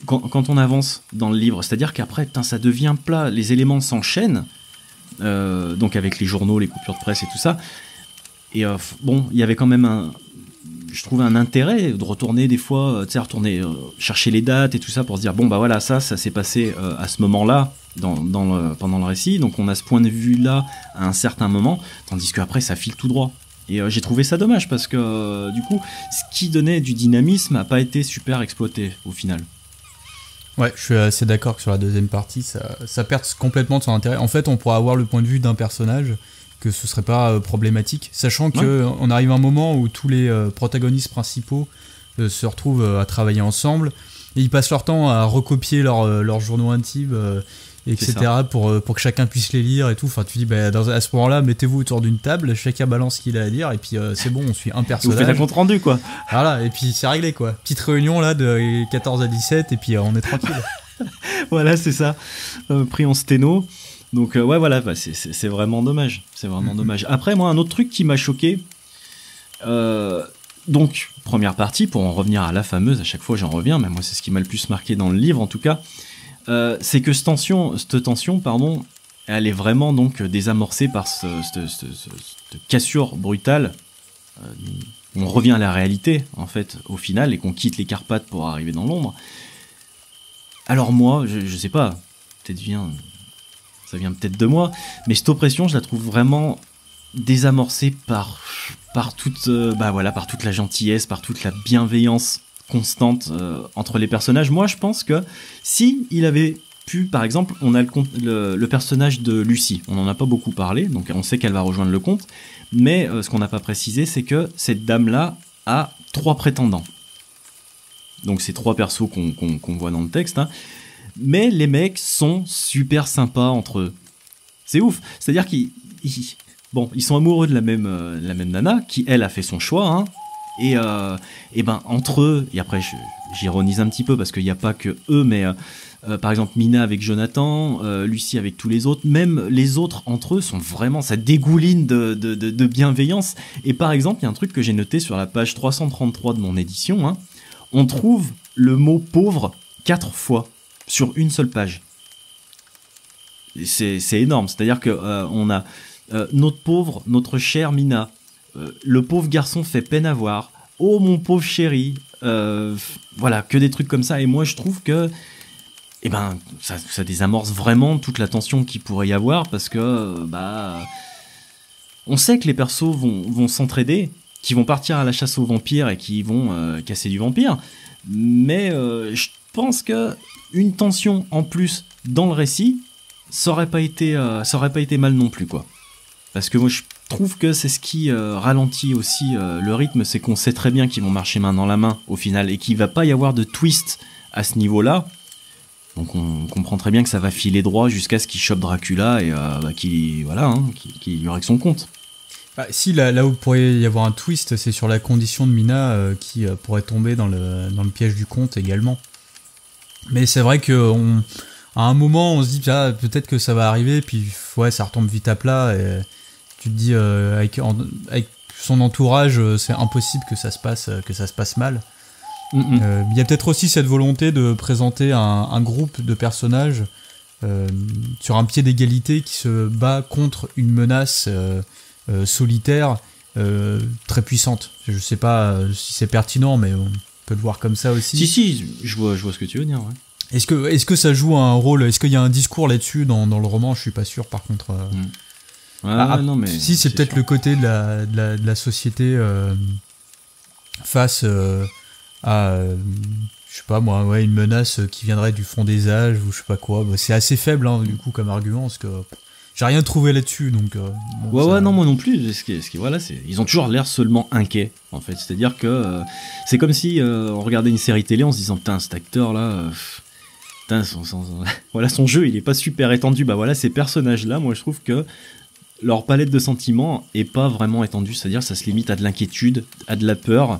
quand on avance dans le livre. C'est-à-dire qu'après, ça devient plat, les éléments s'enchaînent, donc avec les journaux, les coupures de presse et tout ça. Et bon, il y avait quand même je trouve un intérêt de retourner des fois, chercher les dates et tout ça pour se dire, bon bah voilà, ça s'est passé à ce moment-là pendant le récit, donc on a ce point de vue-là à un certain moment, tandis qu'après ça file tout droit. Et j'ai trouvé ça dommage, parce que du coup, ce qui donnait du dynamisme n'a pas été super exploité au final. Ouais, je suis assez d'accord que sur la deuxième partie, ça perd complètement de son intérêt. En fait, on pourra avoir le point de vue d'un personnage, que ce serait pas problématique, sachant que on arrive à un moment où tous les protagonistes principaux se retrouvent à travailler ensemble, et ils passent leur temps à recopier leurs journaux intimes, etc., pour que chacun puisse les lire et tout. Enfin, tu dis, à ce moment-là, mettez-vous autour d'une table, chacun balance ce qu'il a à dire, et puis c'est bon, on suit un personnage. Vous faites un compte rendu, quoi. Voilà, et puis c'est réglé, quoi. Petite réunion là de 14 à 17, et puis on est tranquille. Voilà, c'est ça. Pris en sténo. Donc ouais, voilà, c'est vraiment dommage. C'est vraiment dommage. Après, moi, un autre truc qui m'a choqué. Donc, première partie, pour en revenir à la fameuse, à chaque fois j'en reviens, mais moi c'est ce qui m'a le plus marqué dans le livre en tout cas, c'est que cette tension, elle est vraiment donc désamorcée par cette cassure brutale. On revient à la réalité, en fait, au final, et qu'on quitte les Carpates pour arriver dans Londres. Alors moi, je sais pas, ça vient peut-être de moi, mais cette oppression, je la trouve vraiment désamorcée par toute la gentillesse, par toute la bienveillance constante entre les personnages. Moi, je pense que si il avait pu, par exemple, on a le personnage de Lucie, on n'en a pas beaucoup parlé, donc on sait qu'elle va rejoindre le comte, mais ce qu'on n'a pas précisé, c'est que cette dame-là a 3 prétendants. Donc c'est 3 persos qu'on voit dans le texte, hein. Mais les mecs sont super sympas entre eux. C'est ouf. C'est-à-dire qu'ils sont amoureux de la même nana, qui elle a fait son choix, hein. Et entre eux, et après j'ironise un petit peu parce qu'il n'y a pas que eux, mais par exemple Mina avec Jonathan, Lucie avec tous les autres, même les autres entre eux sont vraiment, ça dégouline de bienveillance. Et par exemple, il y a un truc que j'ai noté sur la page 333 de mon édition, hein, on trouve le mot pauvre 4 fois sur une seule page. C'est énorme, c'est-à-dire que on a notre pauvre, notre chère Mina, le pauvre garçon fait peine à voir, oh mon pauvre chéri, voilà, que des trucs comme ça. Et moi je trouve que ça désamorce vraiment toute la tension qu'il pourrait y avoir, parce que on sait que les persos vont s'entraider, qui vont partir à la chasse aux vampires et qui vont casser du vampire, mais je pense que une tension en plus dans le récit, ça aurait pas été mal non plus, quoi. Parce que moi je trouve que c'est ce qui ralentit aussi le rythme, c'est qu'on sait très bien qu'ils vont marcher main dans la main au final, et qu'il va pas y avoir de twist à ce niveau-là. Donc on comprend très bien que ça va filer droit jusqu'à ce qu'il chope Dracula et qu'il lui règle son compte. Bah, si, là où pourrait y avoir un twist, c'est sur la condition de Mina qui pourrait tomber dans le piège du conte également. Mais c'est vrai que à un moment, on se dit peut-être que ça va arriver, puis ouais, ça retombe vite à plat, et tu te dis avec son entourage, c'est impossible que ça se passe mal. Il y a peut-être aussi cette volonté de présenter un groupe de personnages sur un pied d'égalité qui se bat contre une menace solitaire très puissante. Je sais pas si c'est pertinent, mais on peut le voir comme ça aussi. Si, je vois ce que tu veux dire, ouais. Est-ce que ça joue un rôle? Est-ce qu'il y a un discours là-dessus dans le roman? Je suis pas sûr, par contre. Non, mais si, c'est peut-être sûr. Le côté de la société face à, je sais pas moi, ouais, une menace qui viendrait du fond des âges ou je sais pas quoi. Bah, c'est assez faible, hein, du coup, comme argument, parce que j'ai rien trouvé là-dessus, donc. Non, moi non plus. Voilà, ils ont toujours l'air seulement inquiets, en fait. C'est-à-dire que c'est comme si on regardait une série télé en se disant, putain, cet acteur-là. Voilà, son jeu, il est pas super étendu. Bah voilà, ces personnages-là, moi je trouve que leur palette de sentiments est pas vraiment étendue. C'est-à-dire, ça se limite à de l'inquiétude, à de la peur.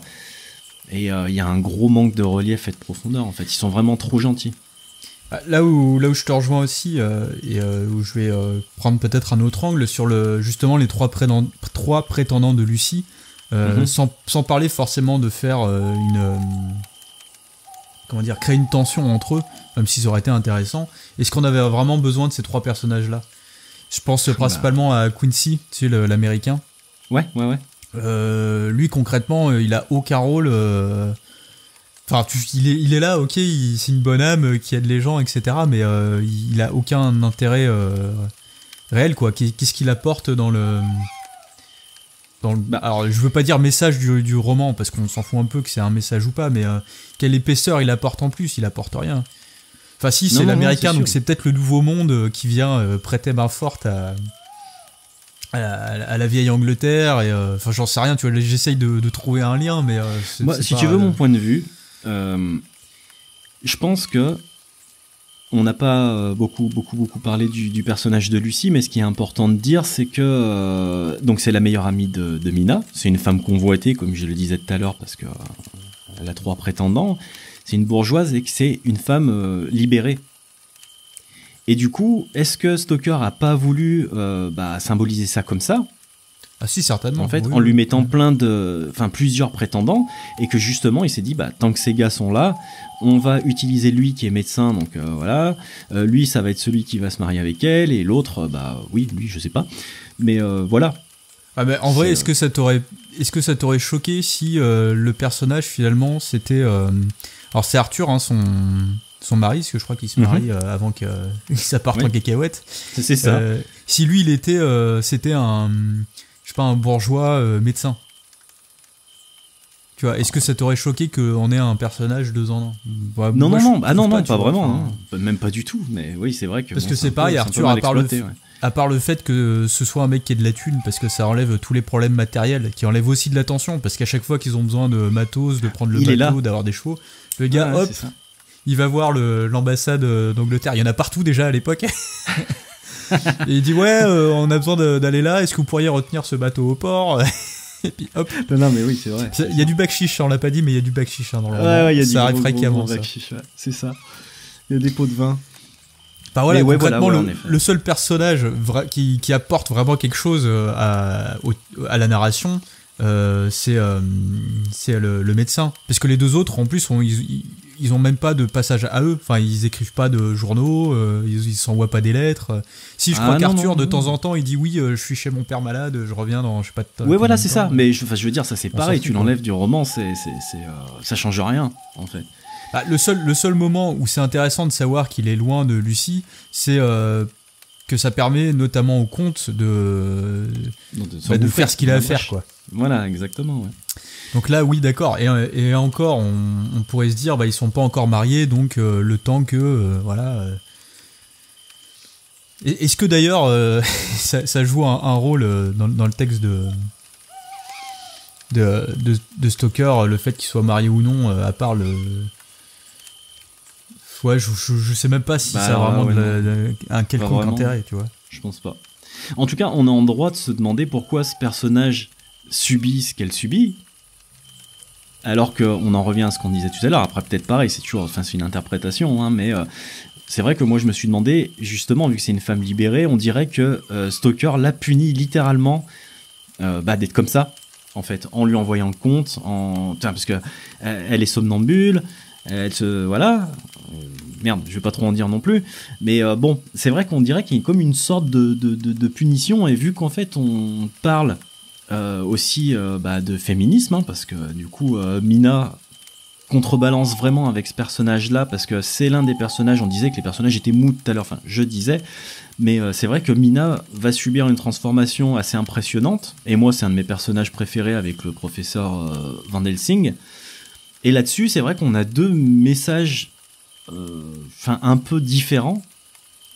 Et il y a un gros manque de relief et de profondeur, en fait. Ils sont vraiment trop gentils. Là où je te rejoins aussi, et où je vais prendre peut-être un autre angle sur justement les trois prétendants de Lucie, sans parler forcément de faire créer une tension entre eux, même si ça aurait été intéressant. Est-ce qu'on avait vraiment besoin de ces trois personnages-là? Je pense principalement à Quincy, tu sais, l'américain. Ouais. Lui, concrètement, il a aucun rôle. Enfin, il est là, ok, c'est une bonne âme qui aide les gens, etc. Mais il a aucun intérêt réel, quoi. Qu'est-ce qu'il apporte dans le... Alors, je veux pas dire message du roman, parce qu'on s'en fout un peu que c'est un message ou pas, mais quelle épaisseur il apporte en plus? Il apporte rien. Enfin, si, c'est l'américain, donc c'est peut-être le nouveau monde qui vient prêter main forte à la vieille Angleterre, et enfin, j'en sais rien, tu vois, j'essaye de trouver un lien, mais... Moi, si tu veux mon point de vue, je pense que on n'a pas beaucoup parlé du personnage de Lucie, mais ce qui est important de dire, c'est que donc c'est la meilleure amie de Mina. C'est une femme convoitée, comme je le disais tout à l'heure, parce que elle a 3 prétendants. C'est une bourgeoise et que c'est une femme libérée. Et du coup, est-ce que Stoker a pas voulu symboliser ça comme ça? Ah si, certainement. En fait, en lui mettant plusieurs prétendants, et que justement, il s'est dit, tant que ces gars sont là, on va utiliser lui qui est médecin, donc voilà. Lui, ça va être celui qui va se marier avec elle, et l'autre, lui, je sais pas. Mais voilà. Ah en vrai, est-ce que ça t'aurait choqué si le personnage finalement c'était alors c'est Arthur, hein, son mari, parce que je crois qu'il se marie avant qu'il ça parte en cacahuète. C'est ça. Si lui, c'était un bourgeois médecin. Tu vois, est-ce que ça t'aurait choqué qu'on ait un personnage 2 ans? Non, pas vraiment. Même pas du tout. Mais oui, c'est vrai que... Parce que c'est pareil, Arthur, à part le fait que ce soit un mec qui ait de la thune, parce que ça enlève tous les problèmes matériels, qui enlève aussi de l'attention, parce qu'à chaque fois qu'ils ont besoin de matos, de prendre le bateau, d'avoir des chevaux, le gars, hop, il va voir l'ambassade d'Angleterre. Il y en a partout déjà à l'époque. Et il dit on a besoin d'aller là, est-ce que vous pourriez retenir ce bateau au port? Et puis hop. Non, mais oui, c'est vrai. Il y a du bakshish, on l'a pas dit, mais il y a du bakshish dans le roman. Ouais, ça arrive fréquemment. C'est ça. Il y a des pots de vin. Voilà, concrètement, le seul personnage qui apporte vraiment quelque chose à la narration, c'est le médecin. Parce que les 2 autres, en plus, ils ont même pas de passage à eux. Enfin, ils écrivent pas de journaux, ils s'envoient pas des lettres. Si, je crois qu'Arthur, de temps en temps, il dit oui, je suis chez mon père malade, je reviens dans, je sais pas. Ouais, voilà, c'est ça. Mais je veux dire, ça c'est pareil. Tu l'enlèves du roman, ça change rien, en fait. Le seul moment où c'est intéressant de savoir qu'il est loin de Lucie, c'est que ça permet notamment au comte de faire ce qu'il a à faire, quoi. Voilà, exactement, ouais. Donc là, oui, d'accord. Et encore, on pourrait se dire, ils sont pas encore mariés, donc le temps que, voilà. Est-ce que d'ailleurs, ça joue un rôle dans le texte de Stoker, le fait qu'il soit marié ou non, à part le... Ouais, je sais même pas si ça a vraiment un quelconque intérêt, tu vois. Je pense pas. En tout cas, on est en droit de se demander pourquoi ce personnage subit ce qu'elle subit, alors qu'on en revient à ce qu'on disait tout à l'heure. Après, peut-être pareil, c'est une interprétation, hein, mais c'est vrai que moi, je me suis demandé, justement, vu que c'est une femme libérée, on dirait que Stalker l'a punie littéralement d'être comme ça, en fait, en lui envoyant le compte, parce que elle est somnambule, voilà. Merde, je vais pas trop en dire non plus, mais bon, c'est vrai qu'on dirait qu'il y a comme une sorte de punition, et vu qu'en fait on parle aussi de féminisme, hein, parce que du coup Mina contrebalance vraiment avec ce personnage-là, parce que c'est l'un des personnages, on disait que les personnages étaient mous tout à l'heure, enfin je disais, mais c'est vrai que Mina va subir une transformation assez impressionnante, et moi c'est un de mes personnages préférés avec le professeur Van Helsing, et là-dessus c'est vrai qu'on a deux messages un peu différent,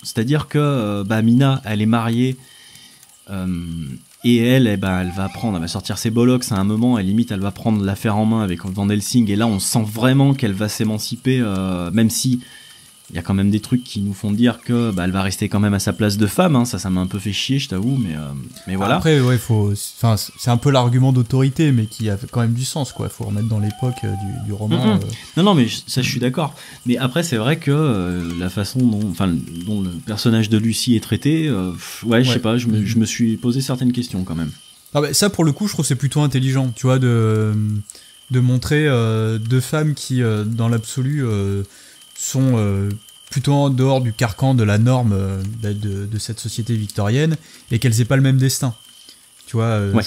c'est-à-dire que Mina elle est mariée et elle va sortir ses bollocks à un moment, et limite elle va prendre l'affaire en main avec Van Helsing, et là on sent vraiment qu'elle va s'émanciper, même si il y a quand même des trucs qui nous font dire que elle va rester quand même à sa place de femme, hein. Ça m'a un peu fait chier, je t'avoue, mais voilà. Après, ouais, c'est un peu l'argument d'autorité, mais qui a quand même du sens, quoi. Faut remettre dans l'époque du roman. Non, mais ça, je suis d'accord. Mais après, c'est vrai que la façon dont le personnage de Lucie est traité, je sais pas, je me suis posé certaines questions quand même. Ah bah, ça, pour le coup, je trouve que c'est plutôt intelligent, tu vois, de montrer deux femmes qui, dans l'absolu, sont plutôt en dehors du carcan de la norme de cette société victorienne, et qu'elles aient pas le même destin. Tu vois, je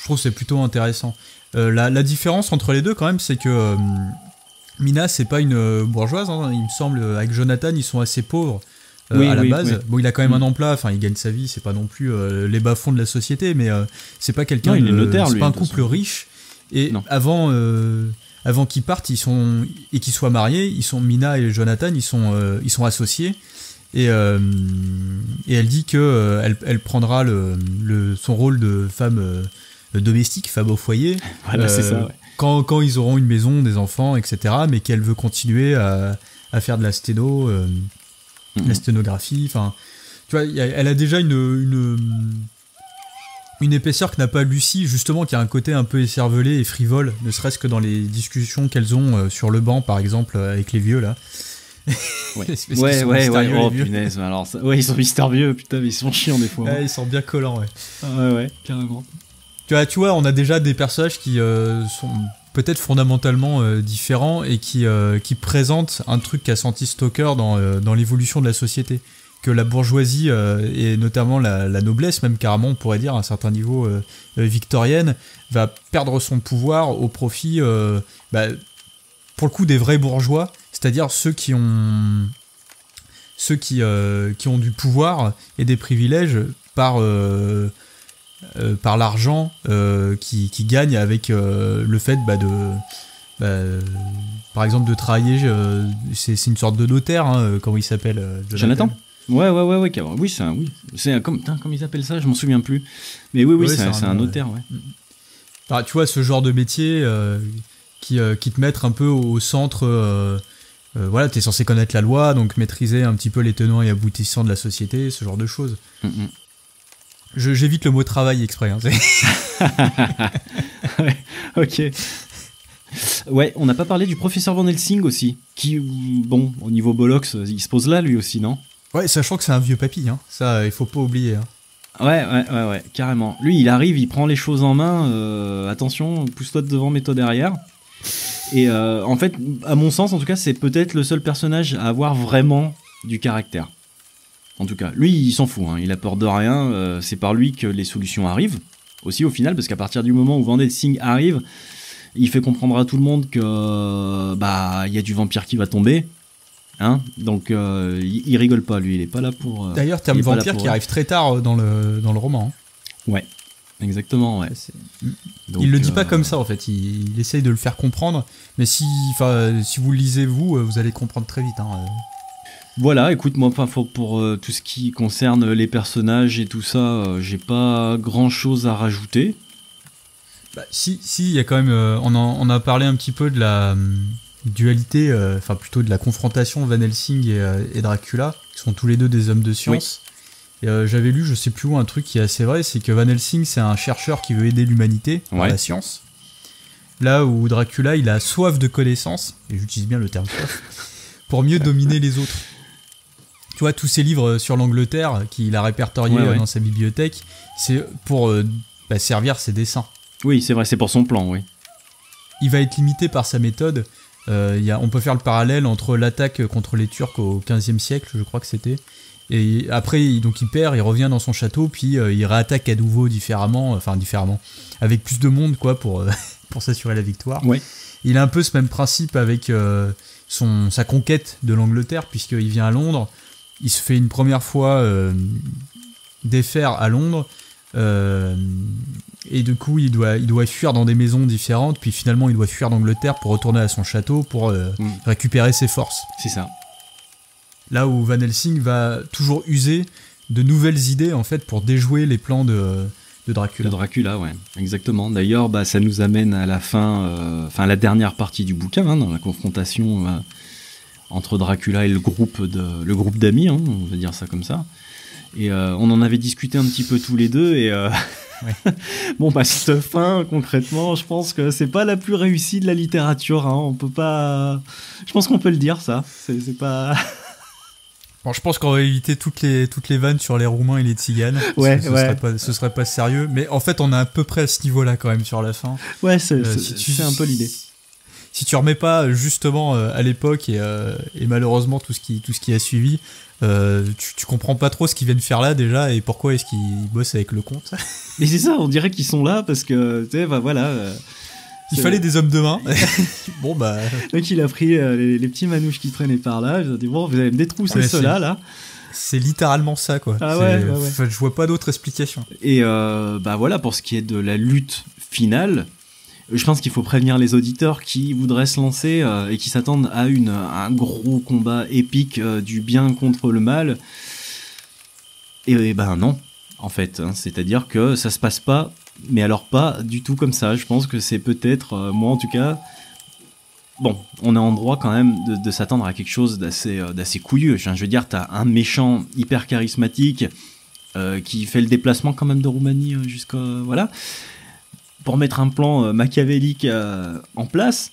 trouve que c'est plutôt intéressant. La différence entre les deux, quand même, c'est que Mina, c'est pas une bourgeoise, hein, il me semble. Avec Jonathan, ils sont assez pauvres à la base. Oui. Bon, il a quand même un emploi, enfin, il gagne sa vie, c'est pas non plus les bas-fonds de la société, mais c'est pas quelqu'un il est notaire, c'est pas un couple riche. Et avant qu'ils partent, et qu'ils soient mariés, Mina et Jonathan, ils sont associés, et elle dit que elle prendra son rôle de femme domestique, femme au foyer, voilà, c'est ça, ouais. quand ils auront une maison, des enfants, etc., mais qu'elle veut continuer à faire de la la sténographie, enfin, tu vois, elle a déjà une épaisseur que n'a pas Lucie, justement, qui a un côté un peu écervelé et frivole, ne serait-ce que dans les discussions qu'elles ont sur le banc, par exemple, avec les vieux, là. Ouais, oh punaise, alors ça, ils sont mystérieux, putain, ils sont chiants des fois. Ouais, ils sont bien collants, ouais. Ouais, carrément. Tu vois, on a déjà des personnages qui sont peut-être fondamentalement différents, et qui présentent un truc qu'a senti Stalker dans l'évolution de la société. Que la bourgeoisie, et notamment la noblesse, même carrément on pourrait dire à un certain niveau victorienne, va perdre son pouvoir au profit, pour le coup, des vrais bourgeois, c'est-à-dire ceux qui ont du pouvoir et des privilèges par l'argent qui gagnent avec le fait par exemple de travailler, c'est une sorte de notaire, hein, comment il s'appelle, Jonathan. Ouais, c'est comme ils appellent ça, je m'en souviens plus. Mais oui, c'est un notaire, ouais. Alors, tu vois, ce genre de métier qui te mettent un peu au centre. Voilà, t'es censé connaître la loi, donc maîtriser un petit peu les tenants et aboutissants de la société, ce genre de choses. J'évite le mot travail exprès. Hein, ouais, ok. Ouais, on n'a pas parlé du professeur Van Helsing aussi, qui, bon, au niveau Bollocks, il se pose là lui aussi, non ? Ouais, sachant que c'est un vieux papy, hein. Ça, il faut pas oublier. Hein. Ouais, carrément. Lui, il arrive, il prend les choses en main, attention, pousse-toi de devant, mets-toi derrière. Et en fait, à mon sens, en tout cas, c'est peut-être le seul personnage à avoir vraiment du caractère. En tout cas, lui, il s'en fout, hein, il a peur de rien, c'est par lui que les solutions arrivent, aussi au final, parce qu'à partir du moment où Van Helsing arrive, il fait comprendre à tout le monde que il y a du vampire qui va tomber. Hein, donc il rigole pas, lui, il est pas là pour. D'ailleurs, terme vampire qui arrive très tard dans le roman. Hein. Ouais, exactement, ouais. Donc, il le dit pas comme ça en fait, il essaye de le faire comprendre, mais si vous le lisez vous allez comprendre très vite. Hein. Voilà, écoute, moi, pour tout ce qui concerne les personnages et tout ça, j'ai pas grand chose à rajouter. Si, il y a quand même. On a parlé un petit peu de la dualité, plutôt de la confrontation Van Helsing et Dracula, qui sont tous les deux des hommes de science. Et j'avais lu, je sais plus où, un truc qui est assez vrai, c'est que Van Helsing, c'est un chercheur qui veut aider l'humanité par la science. Là où Dracula, il a soif de connaissances, et j'utilise bien le terme soif, pour mieux dominer les autres. Tu vois, tous ces livres sur l'Angleterre qu'il a répertoriés dans sa bibliothèque, c'est pour servir ses dessins. Oui, c'est vrai, c'est pour son plan, oui. Il va être limité par sa méthode. On peut faire le parallèle entre l'attaque contre les Turcs au XVe siècle, je crois que c'était. Et après, donc il perd, il revient dans son château, puis il réattaque à nouveau différemment, avec plus de monde, quoi, pour s'assurer la victoire. Ouais. Il a un peu ce même principe avec sa conquête de l'Angleterre, puisqu'il vient à Londres. Il se fait une première fois défaire à Londres, et du coup il doit fuir dans des maisons différentes, puis finalement il doit fuir d'Angleterre pour retourner à son château pour récupérer ses forces. C'est ça. Là où Van Helsing va toujours user de nouvelles idées en fait pour déjouer les plans de Dracula. De Dracula, ouais, exactement. D'ailleurs, ça nous amène à la fin, la dernière partie du bouquin, dans la confrontation entre Dracula et le groupe d'amis, on va dire ça comme ça. Et on en avait discuté un petit peu tous les deux, et bon, cette fin, concrètement, je pense que c'est pas la plus réussie de la littérature, on peut pas... Je pense qu'on peut le dire, ça. C'est pas... Bon, je pense qu'on va éviter toutes les vannes sur les Roumains et les Tziganes. Ce serait pas sérieux. Mais en fait, on est à peu près à ce niveau-là quand même sur la fin. Ouais, c'est un peu l'idée. Si tu remets pas justement à l'époque et malheureusement tout ce qui a suivi, tu comprends pas trop ce qu'ils viennent faire là déjà et pourquoi est-ce qu'ils bossent avec le comte. Mais c'est ça, on dirait qu'ils sont là parce que tu sais, voilà. Il fallait des hommes de main. Bon Donc il a pris les petits manouches qui traînaient par là. Je dis bon, vous allez me détrousser ceux-là là. C'est littéralement ça, quoi. Ah ouais. Je vois pas d'autre explication. Et voilà, pour ce qui est de la lutte finale, je pense qu'il faut prévenir les auditeurs qui voudraient se lancer et qui s'attendent à un gros combat épique du bien contre le mal. Et non, en fait. C'est-à-dire que ça se passe pas, mais alors pas du tout comme ça. Je pense que c'est peut-être, moi en tout cas... Bon, on est en droit quand même de s'attendre à quelque chose d'assez couillu. Je veux dire, t'as un méchant hyper charismatique qui fait le déplacement quand même de Roumanie jusqu'à... Voilà. Pour mettre un plan machiavélique en place.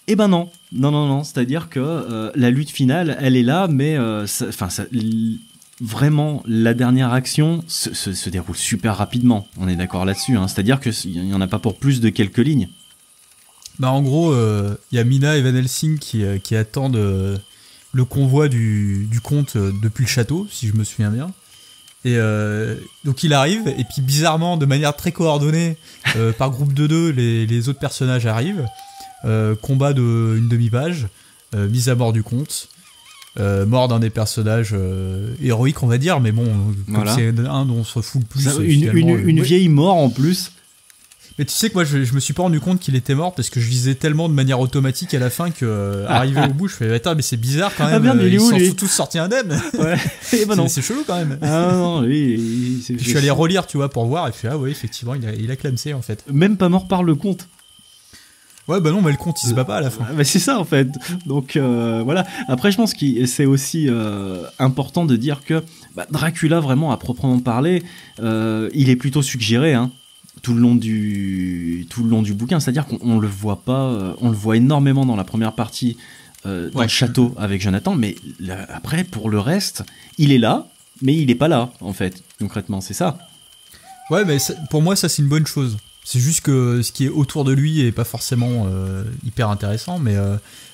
Eh ben non. Non. C'est-à-dire que la lutte finale, elle est là, mais vraiment, la dernière action se déroule super rapidement. On est d'accord là-dessus. C'est-à-dire qu'il n'y en a pas pour plus de quelques lignes. En gros, il y a Mina et Van Helsing qui attendent le convoi du comte depuis le château, si je me souviens bien. Et donc il arrive, et puis bizarrement, de manière très coordonnée, par groupe de deux, les autres personnages arrivent. Combat d'une demi-page, mise à mort du comte, mort d'un des personnages héroïques, on va dire, mais bon, comme c'est un dont on se fout le plus. Une vieille mort en plus. Mais tu sais que moi je me suis pas rendu compte qu'il était mort parce que je lisais tellement de manière automatique à la fin que arrivé au bout je fais attends mais c'est bizarre quand même. Ah merde, ils sont tous sortis indemnes. Ouais. C'est chelou quand même. Ah non, lui je suis allé relire tu vois pour voir et puis ah ouais effectivement il a clamsé en fait. Même pas mort par le comte. Ouais non mais le comte il se bat pas à la fin. C'est ça en fait. Donc voilà. Après je pense que c'est aussi important de dire que Dracula vraiment à proprement parler il est plutôt suggéré tout le long du bouquin, c'est-à-dire qu'on le voit pas, on le voit énormément dans la première partie dans le château avec Jonathan, mais après pour le reste, il est là, mais il est pas là en fait, concrètement, c'est ça. Ouais, mais pour moi ça c'est une bonne chose. C'est juste que ce qui est autour de lui est pas forcément hyper intéressant, mais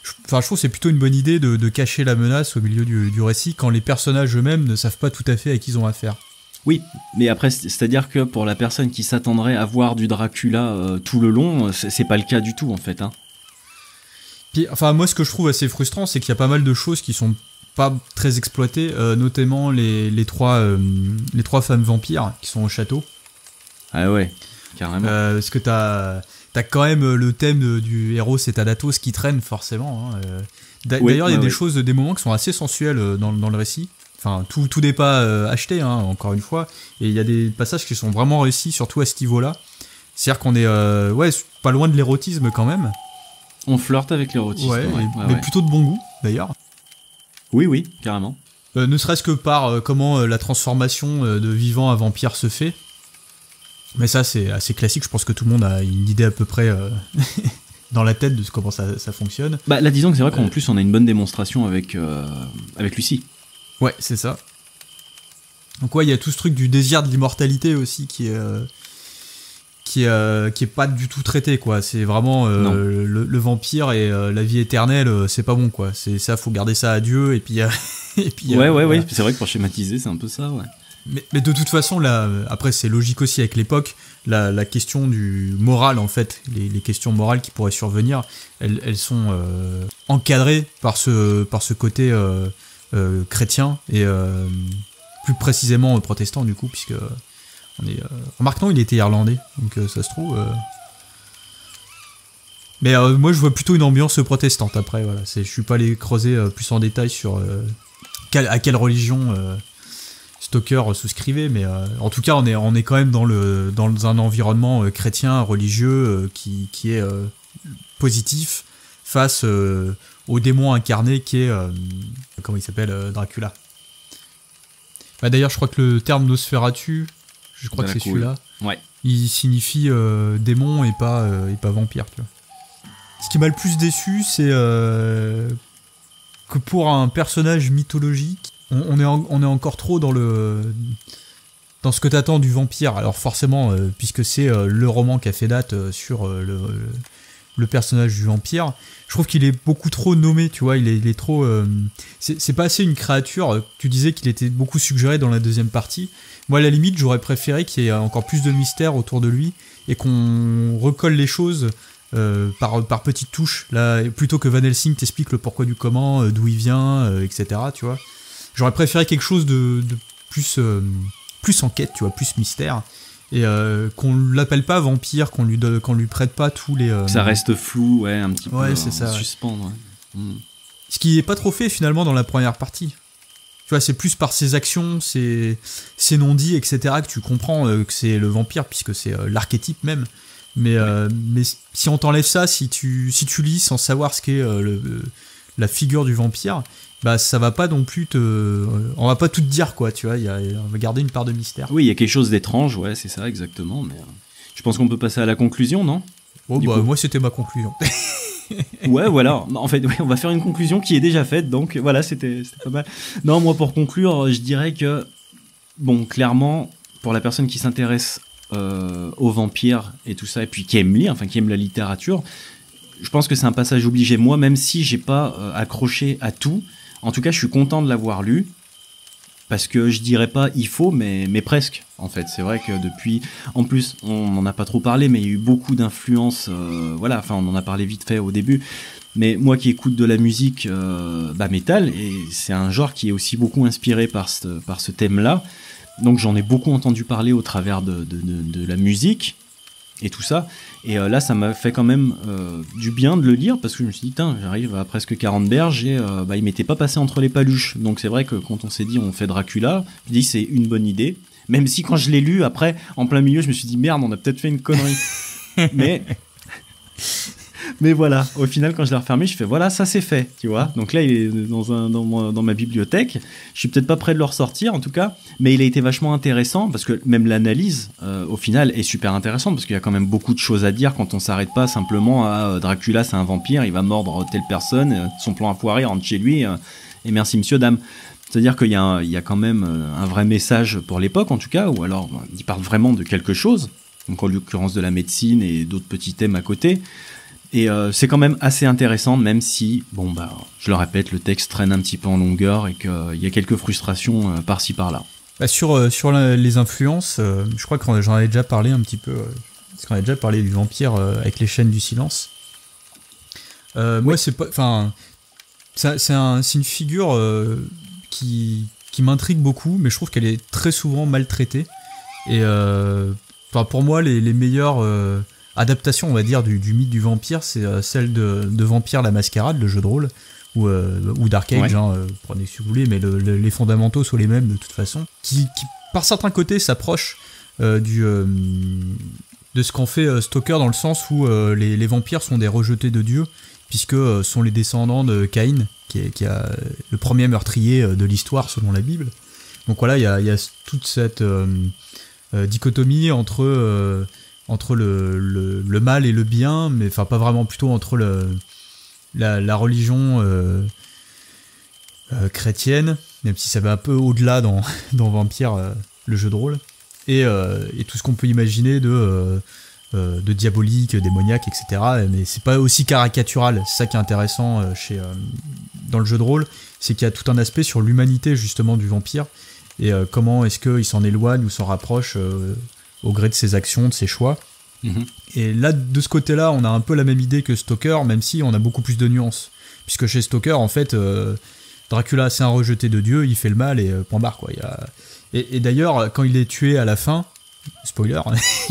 je trouve que c'est plutôt une bonne idée de cacher la menace au milieu du récit quand les personnages eux-mêmes ne savent pas tout à fait à qui ils ont affaire. Oui, mais après, c'est-à-dire que pour la personne qui s'attendrait à voir du Dracula tout le long, c'est pas le cas du tout, en fait. Puis, moi, ce que je trouve assez frustrant, c'est qu'il y a pas mal de choses qui sont pas très exploitées, notamment les trois femmes vampires qui sont au château. Ah ouais, carrément. Parce que t'as quand même le thème du héros, c'est Thanatos qui traîne, forcément. D'ailleurs, il y a des moments qui sont assez sensuels dans le récit. Enfin, tout n'est pas acheté, encore une fois. Et il y a des passages qui sont vraiment réussis, surtout à ce niveau-là. C'est-à-dire qu'on est pas loin de l'érotisme quand même. On flirte avec l'érotisme. Mais plutôt de bon goût, d'ailleurs. Oui, carrément. Ne serait-ce que par comment la transformation de vivant à vampire se fait. Mais ça, c'est assez classique. Je pense que tout le monde a une idée à peu près dans la tête de comment ça fonctionne. Bah là, disons que c'est vrai qu'en plus, on a une bonne démonstration avec Lucie. Ouais, c'est ça. Donc ouais, il y a tout ce truc du désir de l'immortalité aussi qui est pas du tout traité, quoi. C'est vraiment le vampire et la vie éternelle, c'est pas bon, quoi. C'est ça, faut garder ça à Dieu et puis ouais, voilà. c'est vrai que pour schématiser, c'est un peu ça, ouais. Mais de toute façon, là, après, c'est logique aussi avec l'époque, la question du moral, en fait, les questions morales qui pourraient survenir, elles sont encadrées par ce côté chrétien et plus précisément protestant, du coup, puisque on est... remarque, non, il était irlandais, donc ça se trouve... Mais moi, je vois plutôt une ambiance protestante, après, voilà. Je suis pas allé creuser plus en détail sur à quelle religion... Stoker souscrivait, mais en tout cas on est quand même dans un environnement chrétien, religieux, qui est positif face au démon incarné qui est comment il s'appelle, Dracula. Bah, d'ailleurs je crois que le terme Nosferatu, je crois que c'est celui-là, ouais. Il signifie démon et pas vampire, tu vois. Ce qui m'a le plus déçu, c'est que pour un personnage mythologique, on est encore trop dans ce que t'attends du vampire. Alors forcément, puisque c'est le roman qui a fait date sur le personnage du vampire, je trouve qu'il est beaucoup trop nommé, tu vois. Il est trop... c'est pas assez une créature. Tu disais qu'il était beaucoup suggéré dans la deuxième partie. Moi, à la limite, j'aurais préféré qu'il y ait encore plus de mystère autour de lui et qu'on recolle les choses par petites touches. Là, plutôt que Van Helsing t'explique le pourquoi du comment, d'où il vient, etc., tu vois. J'aurais préféré quelque chose de plus enquête, tu vois, plus mystère, et qu'on l'appelle pas vampire, qu'on lui prête pas tous les... ça reste flou, ouais, un petit peu c'est ça, suspens, ouais. Ce qui est pas trop fait finalement dans la première partie. Tu vois, c'est plus par ses actions, ses non-dits, etc., que tu comprends que c'est le vampire, puisque c'est l'archétype même. Mais si on t'enlève ça, si tu lis sans savoir ce qu'est la figure du vampire, bah ça va pas non plus on va pas tout te dire, quoi, tu vois, on va garder une part de mystère. Oui, il y a quelque chose d'étrange, ouais, c'est ça, exactement, mais je pense qu'on peut passer à la conclusion, non ? Moi c'était ma conclusion. Ouais, voilà, en fait, ouais, on va faire une conclusion qui est déjà faite, donc voilà, c'était pas mal. Non, moi pour conclure, je dirais que, bon, clairement, pour la personne qui s'intéresse aux vampires et tout ça, et puis qui aime lire, enfin qui aime la littérature, je pense que c'est un passage obligé. Moi, même si j'ai pas accroché à tout, en tout cas, je suis content de l'avoir lu, parce que je dirais pas il faut, mais presque, en fait. C'est vrai que depuis... En plus, on n'en a pas trop parlé, mais il y a eu beaucoup d'influences, voilà, enfin, on en a parlé vite fait au début, mais moi qui écoute de la musique métal, et c'est un genre qui est aussi beaucoup inspiré par ce thème-là, donc j'en ai beaucoup entendu parler au travers de la musique, et tout ça, et là ça m'a fait quand même du bien de le lire, parce que je me suis dit, j'arrive à presque 40 berges et il m'était pas passé entre les paluches, donc c'est vrai que quand on s'est dit on fait Dracula, je dis c'est une bonne idée, même si quand je l'ai lu après, en plein milieu, je me suis dit merde, on a peut-être fait une connerie. Mais voilà, au final quand je l'ai refermé, je fais voilà, ça c'est fait, tu vois. Donc là il est dans ma bibliothèque, je suis peut-être pas prêt de le ressortir en tout cas, mais il a été vachement intéressant, parce que même l'analyse au final est super intéressante, parce qu'il y a quand même beaucoup de choses à dire quand on s'arrête pas simplement à Dracula c'est un vampire, il va mordre telle personne, son plan a foiré, rentre chez lui et merci monsieur dame. C'est-à-dire qu'il y a quand même un vrai message pour l'époque en tout cas, ou alors il parle vraiment de quelque chose, donc en l'occurrence de la médecine et d'autres petits thèmes à côté. Et c'est quand même assez intéressant, même si, je le répète, le texte traîne un petit peu en longueur et qu'il y a quelques frustrations par-ci par-là. Sur les influences, je crois que j'en avais déjà parlé un petit peu, parce qu'on a déjà parlé du vampire avec les chaînes du silence. Moi, c'est pas, enfin, c'est une figure qui m'intrigue beaucoup, mais je trouve qu'elle est très souvent maltraitée. Et pour moi, les meilleures adaptation, on va dire, du mythe du vampire, c'est celle de Vampire la Mascarade, le jeu de rôle, ou Dark Age, ouais. Prenez si vous voulez, mais les fondamentaux sont les mêmes de toute façon, qui par certains côtés s'approche de ce qu'en fait Stoker, dans le sens où les vampires sont des rejetés de Dieu, puisque sont les descendants de Caïn, qui a le premier meurtrier de l'histoire selon la Bible. Donc voilà, il y a toute cette dichotomie entre le mal et le bien, mais enfin pas vraiment, plutôt entre la religion chrétienne, même si ça va un peu au-delà dans Vampire, le jeu de rôle, et tout ce qu'on peut imaginer de diabolique, démoniaque, etc. Mais c'est pas aussi caricatural. C'est ça qui est intéressant dans le jeu de rôle, c'est qu'il y a tout un aspect sur l'humanité justement du vampire, et comment est-ce qu'il s'en éloigne ou s'en rapproche au gré de ses actions, de ses choix. Et là, de ce côté-là, on a un peu la même idée que Stoker, même si on a beaucoup plus de nuances. Puisque chez Stoker, en fait, Dracula, c'est un rejeté de Dieu, il fait le mal et point barre, quoi. Et d'ailleurs, quand il est tué à la fin, spoiler,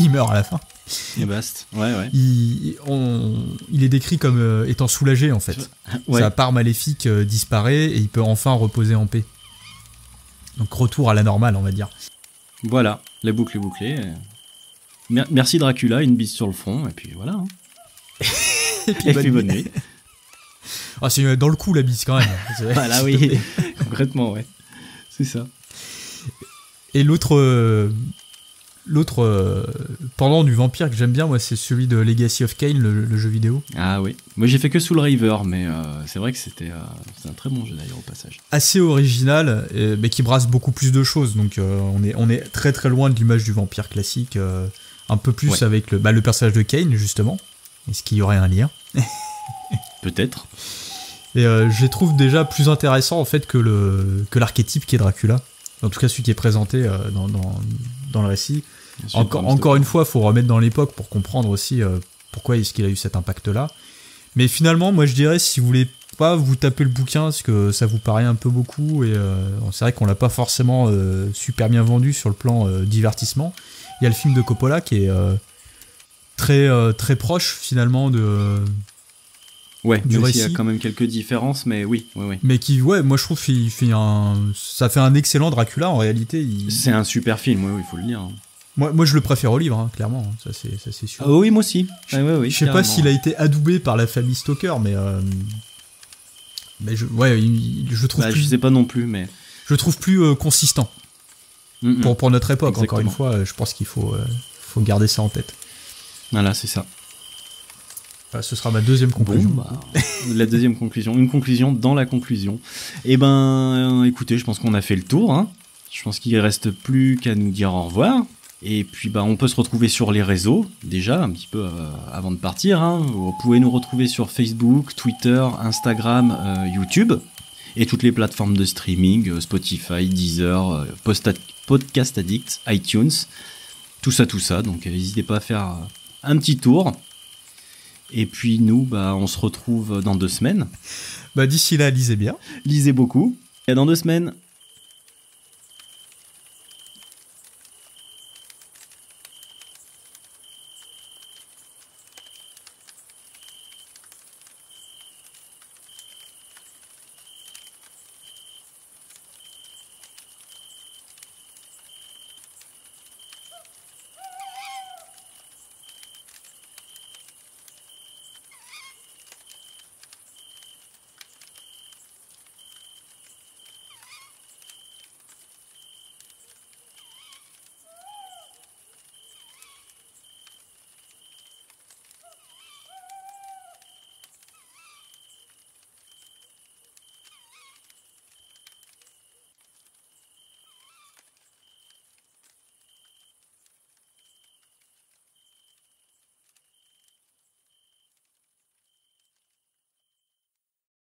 il meurt à la fin. Et basta. Ouais. Il est décrit comme étant soulagé, en fait. Ouais. Sa part maléfique disparaît et il peut enfin reposer en paix. Donc retour à la normale, on va dire. Voilà, la boucle est bouclée. Merci Dracula, une bise sur le front, et puis voilà. Hein. Et puis bonne nuit. Ah, c'est dans le coup la bise quand même. Voilà, oui, concrètement, ouais. C'est ça. Et l'autre pendant du vampire que j'aime bien, moi, c'est celui de Legacy of Kain, le jeu vidéo. Ah oui, moi j'ai fait que Soul River, mais c'est vrai que c'était un très bon jeu d'ailleurs au passage. Assez original, mais qui brasse beaucoup plus de choses, donc on est très très loin de l'image du vampire classique, un peu plus avec le personnage de Kain justement. Est-ce qu'il y aurait un lien? Peut-être. Et je les trouve déjà plus intéressants en fait que l'archétype qui est Dracula. En tout cas celui qui est présenté dans le récit. Encore une fois, il faut remettre dans l'époque pour comprendre aussi pourquoi est-ce qu'il a eu cet impact-là. Mais finalement, moi je dirais, si vous voulez pas vous taper le bouquin, parce que ça vous paraît un peu beaucoup, et c'est vrai qu'on l'a pas forcément super bien vendu sur le plan divertissement. Il y a le film de Coppola qui est très proche finalement de... Ouais, du récit. Il y a quand même quelques différences, mais oui. Mais qui, moi je trouve qu'il fait ça fait un excellent Dracula en réalité. C'est un super film, oui, il faut le dire. Moi je le préfère au livre, hein, clairement, ça c'est sûr. Ah, oui, moi aussi. Oui, je sais pas s'il a été adoubé par la famille Stoker, mais je trouve plus... Je sais pas non plus, mais... Je trouve plus consistant. Pour notre époque, exactement. Encore une fois, je pense qu'il faut garder ça en tête. Voilà, c'est ça. Ce sera ma deuxième conclusion. La deuxième conclusion. Une conclusion dans la conclusion. Eh ben, écoutez, je pense qu'on a fait le tour. Hein. Je pense qu'il ne reste plus qu'à nous dire au revoir. Et puis, on peut se retrouver sur les réseaux, déjà, un petit peu avant de partir. Hein. Vous pouvez nous retrouver sur Facebook, Twitter, Instagram, YouTube. Et toutes les plateformes de streaming, Spotify, Deezer, Podcast Addict, iTunes. Tout ça. Donc, n'hésitez pas à faire un petit tour. Et puis nous, on se retrouve dans 2 semaines. D'ici là, lisez bien. Lisez beaucoup. Et à dans 2 semaines.